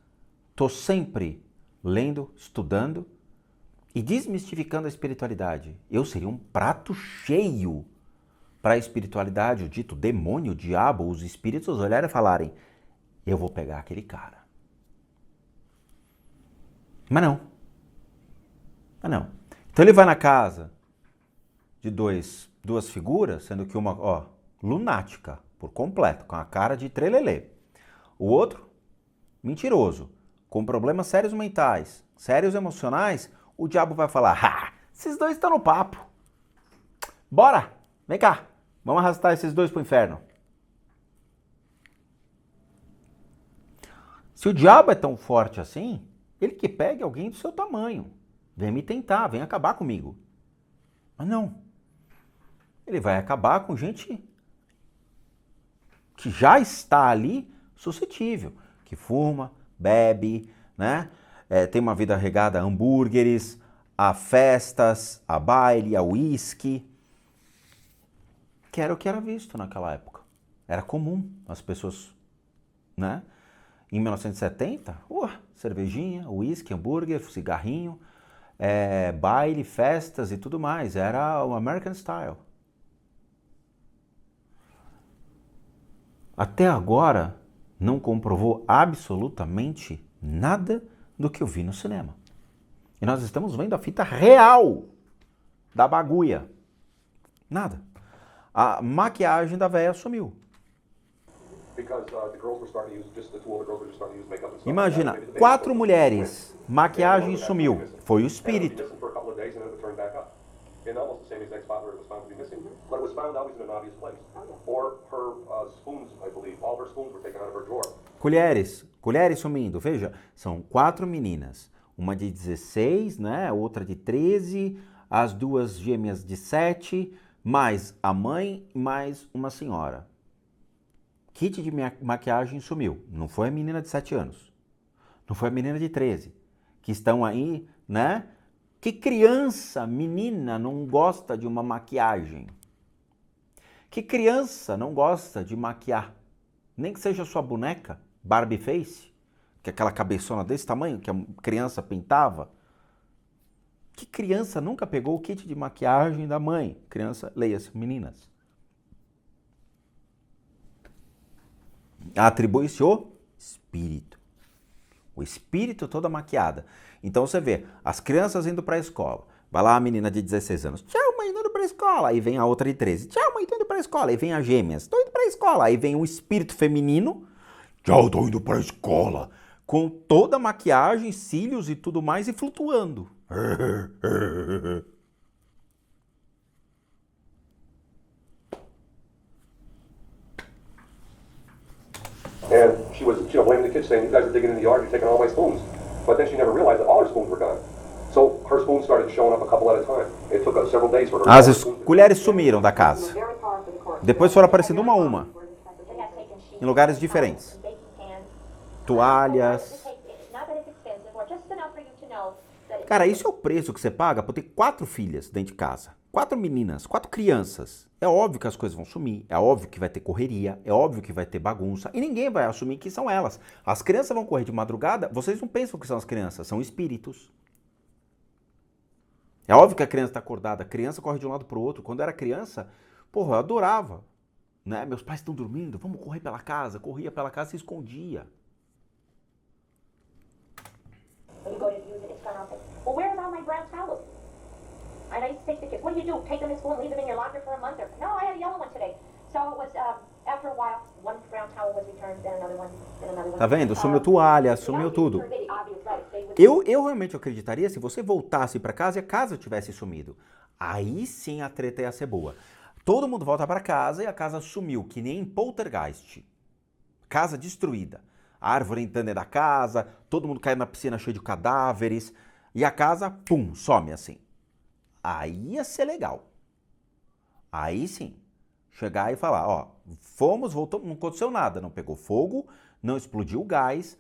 Tô sempre lendo, estudando e desmistificando a espiritualidade. Eu seria um prato cheio para a espiritualidade, o dito demônio, o diabo, os espíritos olharem e falarem, eu vou pegar aquele cara. Mas não. Então ele vai na casa de duas figuras, sendo que uma, lunática, por completo, com a cara de trelelê. O outro, mentiroso, com problemas sérios mentais, sérios emocionais, o diabo vai falar, esses dois estão no papo. Bora, vem cá, vamos arrastar esses dois pro inferno. Se o diabo é tão forte assim, ele que pegue alguém do seu tamanho. Vem me tentar, vem acabar comigo. Mas não. Ele vai acabar com gente que já está ali suscetível, que fuma, bebe, né? Tem uma vida regada a hambúrgueres, a festas, a baile, a uísque. Que era o que era visto naquela época. Era comum as pessoas, né? Em 1970, cervejinha, uísque, hambúrguer, cigarrinho, baile, festas e tudo mais. Era o American Style. Até agora, não comprovou absolutamente nada do que eu vi no cinema. E nós estamos vendo a fita real da bagulha. Nada. A maquiagem da véia sumiu. Imagina, 4 mulheres, maquiagem sumiu. Foi o espírito. Colheres sumindo. Veja, são 4 meninas. Uma de 16, né? Outra de 13, as duas gêmeas de 7, mais a mãe, mais uma senhora. Kit de maquiagem sumiu. Não foi a menina de 7 anos. Não foi a menina de 13. Que estão aí, né? Que criança, menina, não gosta de uma maquiagem? Que criança não gosta de maquiar? Nem que seja sua boneca, Barbie Face, que é aquela cabeçona desse tamanho que a criança pintava. Que criança nunca pegou o kit de maquiagem da mãe? Criança, leia-se, meninas. Atribui-se o espírito. O espírito toda maquiada. Então você vê, as crianças indo para a escola. Vai lá a menina de 16 anos. Tchau, mãe, tô indo para a escola. Aí vem a outra de 13. Tchau, mãe, tô indo para a escola. Aí vem as gêmeas. Tô indo para a escola. Aí vem um espírito feminino. Tchau, tô indo para a escola. Com toda a maquiagem, cílios e tudo mais e flutuando. And she was, blaming the kids, saying, "You guys are digging in the yard, you're taking all my spoons." But then she never realized that all her spoons were gone. So her spoons started showing up a couple at a time. It took us several days for her. As colheres sumiram da casa. Very hard for the court. Depois foram aparecendo uma a uma. They have taken sheets Em lugares diferentes. and baking pans. Toalhas. Not that it's expensive, or just enough for you to know that Cara, isso é o preço que você paga por ter 4 filhas dentro de casa. 4 meninas, 4 crianças. É óbvio que as coisas vão sumir, é óbvio que vai ter correria, é óbvio que vai ter bagunça e ninguém vai assumir que são elas. As crianças vão correr de madrugada, vocês não pensam que são as crianças, são espíritos. É óbvio que a criança está acordada, a criança corre de um lado para o outro. Quando eu era criança, porra, eu adorava. Né? Meus pais estão dormindo, vamos correr pela casa. Corria pela casa e se escondia. when you go to use it, it's gone off. Well, where's all my brown towels? And I used to say to the kids, what do you do? Take them to school and leave them in your locker for a month? Or, no, I had a yellow one today. So it was, after a while, one brown towel was returned, then another one, then another one. Tá vendo? Sumiu toalha, sumiu tudo. Eu realmente acreditaria se você voltasse para casa e a casa tivesse sumido. Aí sim a treta ia ser boa. Todo mundo volta para casa e a casa sumiu, que nem poltergeist. Casa destruída. A árvore entrando dentro da casa, todo mundo cai na piscina cheio de cadáveres e a casa, pum, some assim. Aí ia ser legal. Aí sim. Chegar e falar, ó, fomos, voltamos, não aconteceu nada, não pegou fogo, não explodiu o gás,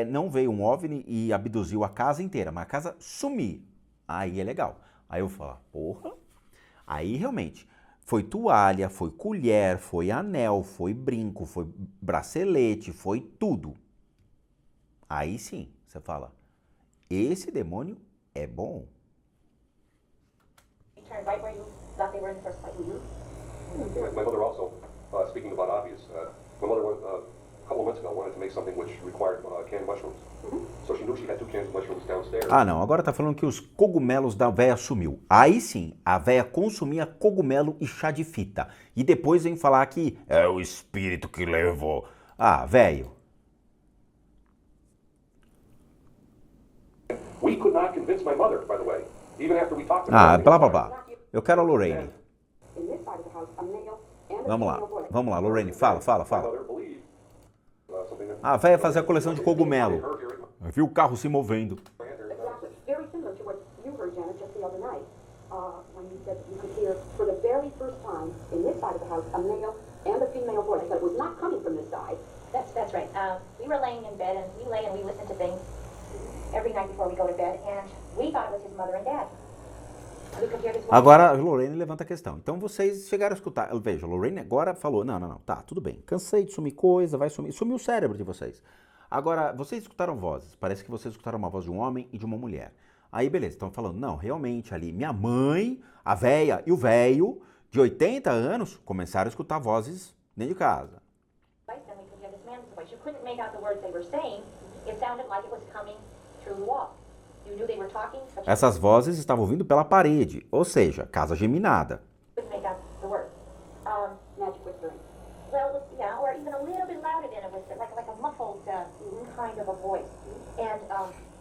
não veio um OVNI e abduziu a casa inteira, mas a casa sumir. Aí é legal. Aí eu falo, porra, aí realmente foi toalha, foi colher, foi anel, foi brinco, foi bracelete, foi tudo. Aí sim, você fala, esse demônio é bom. Returned right where you thought they were in the first place. My mother also, speaking about obvious, my mother a couple of months ago wanted to make something which required canned mushrooms. So she knew she had 2 cans of mushrooms downstairs. Ah, não, agora tá falando que os cogumelos da véia sumiu. Aí sim, a véia consumia cogumelo e chá de fita. E depois vem falar que é o espírito que levou. Ah, velho. We could not convince my mother, by the way, even after we talked to her. Ah, blá blá blá. Eu quero a Lorraine. In this side of the house, a male and a Vamos lá, Lorraine, fala. My mother believed something that A véia fazia a coleção de cogumelo. Eu vi o carro se movendo. Exactly. Very similar to what you heard, Janet, just the other night, when you said that you could hear for the very first time in this side of the house a male and a female voice that was not coming from this side. That's right. We were laying in bed, and we lay and we listened to things every night before we go to bed, and we thought it was his mother and dad. We could hear his voice. Agora a Lorraine levanta a questão. Então vocês chegaram a escutar. Veja, a Lorraine agora falou, não, tá, tudo bem. Cansei de sumir coisa, vai sumir. Sumiu o cérebro de vocês. Agora, vocês escutaram vozes. Parece que vocês escutaram uma voz de um homem e de uma mulher. Aí, beleza, estão falando, não, realmente ali, minha mãe, a véia e o véio de 80 anos começaram a escutar vozes dentro de casa. Then we could hear this man's voice. You couldn't make out the words they were saying. It sounded like it was coming through the wall. You knew they were talking, but you Essas vozes estavam vindo pela parede, ou seja, casa geminada. couldn't make out the words. Magic whispering. Well, yeah, or even a little bit louder than it was, like a muffled kind of a voice. And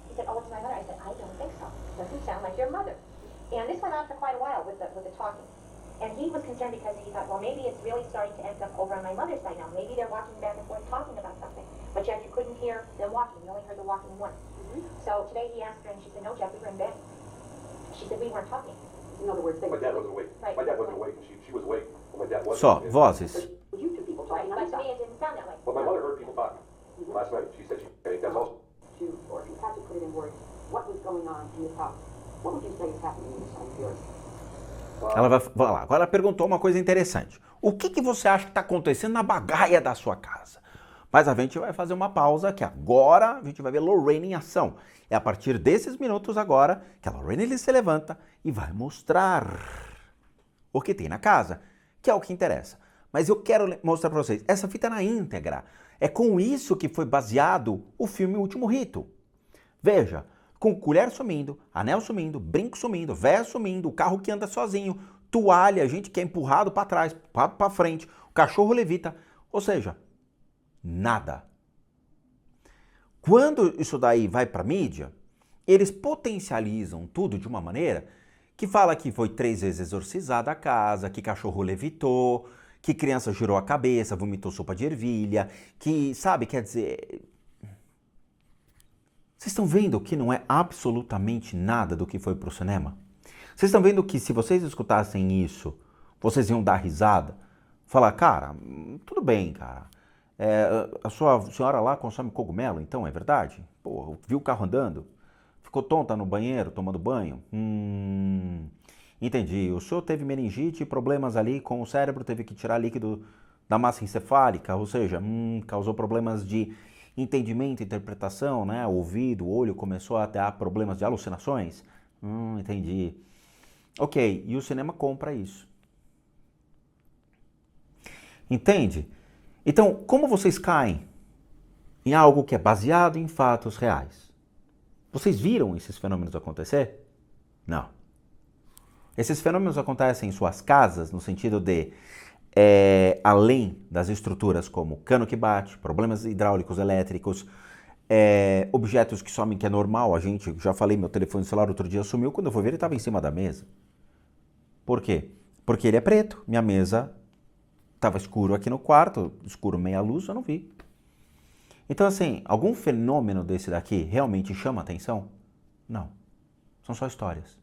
he said, "Oh, it's my mother." I said, "I don't think so. Doesn't sound like your mother." And this went on for quite a while with the talking. And he was concerned because he thought, well, maybe it's really starting to end up over on my mother's side now. Maybe they're walking back and forth talking about something. But Jeff, you couldn't hear them walking. You only heard the walking once. So today he asked her, and she said, "No, Jeff, we were in bed." She said, "We weren't talking." In other words, they... My dad wasn't awake. Right. My dad wasn't awake, and she was awake, but my dad wasn't. Só, And- vozes. You two people Right, talking but to on me it didn't sound that way. But my mother heard people talking last night. She said she, that's all. to, or if you had to put it in words, what was going on in this house? What would you say is happening in this home of yours? Ela vai lá. Agora ela perguntou uma coisa interessante. O que você acha que está acontecendo na bagaia da sua casa? Mas a gente vai fazer uma pausa que agora a gente vai ver Lorraine em ação. É a partir desses minutos agora que a Lorraine ele se levanta e vai mostrar o que tem na casa, que é o que interessa. Mas eu quero mostrar para vocês, essa fita na íntegra. É com isso que foi baseado o filme O Último Rito. Veja, com colher sumindo, anel sumindo, brinco sumindo, véia sumindo, o carro que anda sozinho, toalha, gente que é empurrado para trás, para frente, o cachorro levita, ou seja, nada. Quando isso daí vai para mídia, eles potencializam tudo de uma maneira que fala que foi 3 vezes exorcizada a casa, que cachorro levitou, que criança girou a cabeça, vomitou sopa de ervilha, que, sabe, quer dizer... Vocês estão vendo que não é absolutamente nada do que foi pro cinema? Vocês estão vendo que se vocês escutassem isso, vocês iam dar risada? Falar, cara, tudo bem, cara. A sua senhora lá consome cogumelo, então, é verdade? Pô, viu o carro andando? Ficou tonta no banheiro, tomando banho? Entendi. O senhor teve meningite e problemas ali com o cérebro, teve que tirar líquido da massa encefálica, ou seja, causou problemas de entendimento, interpretação, né? O ouvido, o olho começou a ter problemas de alucinações? Entendi. Ok, e o cinema compra isso. Entende? Então, como vocês caem em algo que é baseado em fatos reais? Vocês viram esses fenômenos acontecer? Não. Esses fenômenos acontecem em suas casas, no sentido de, além das estruturas como cano que bate, problemas hidráulicos, elétricos, objetos que somem, que é normal. A gente, já falei, meu telefone celular outro dia sumiu, quando eu fui ver ele estava em cima da mesa. Por quê? Porque ele é preto, minha mesa estava escuro aqui no quarto, escuro meia luz, eu não vi. Então assim, algum fenômeno desse daqui realmente chama atenção? Não. São só histórias.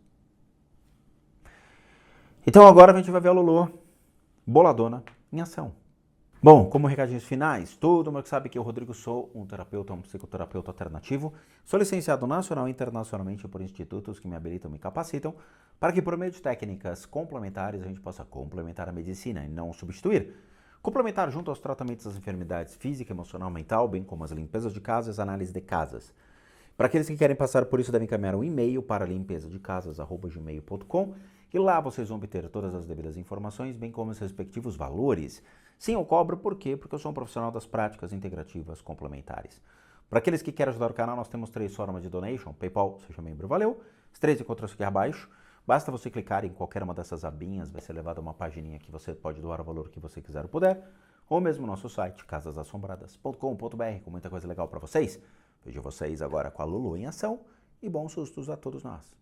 Então agora a gente vai ver a Lulu, boladona, em ação. Bom, como recadinhos finais, todo mundo que sabe que eu, Rodrigo, sou um terapeuta, um psicoterapeuta alternativo. Sou licenciado nacional e internacionalmente por institutos que me habilitam e me capacitam para que por meio de técnicas complementares a gente possa complementar a medicina e não substituir. Complementar junto aos tratamentos das enfermidades física, emocional, mental, bem como as limpezas de casas e as análises de casas. Para aqueles que querem passar por isso, devem encaminhar um e-mail para limpezadecasas@gmail.com e lá vocês vão obter todas as devidas informações, bem como os respectivos valores. Sim, eu cobro, por quê? Porque eu sou um profissional das práticas integrativas complementares. Para aqueles que querem ajudar o canal, nós temos 3 formas de donation: PayPal, seja membro, valeu. Os 3 encontram-se aqui abaixo. Basta você clicar em qualquer uma dessas abinhas, vai ser levado a uma pagininha que você pode doar o valor que você quiser ou puder, ou mesmo nosso site, casasassombradas.com.br, com muita coisa legal para vocês. Vejo vocês agora com a Lulu em ação e bons sustos a todos nós.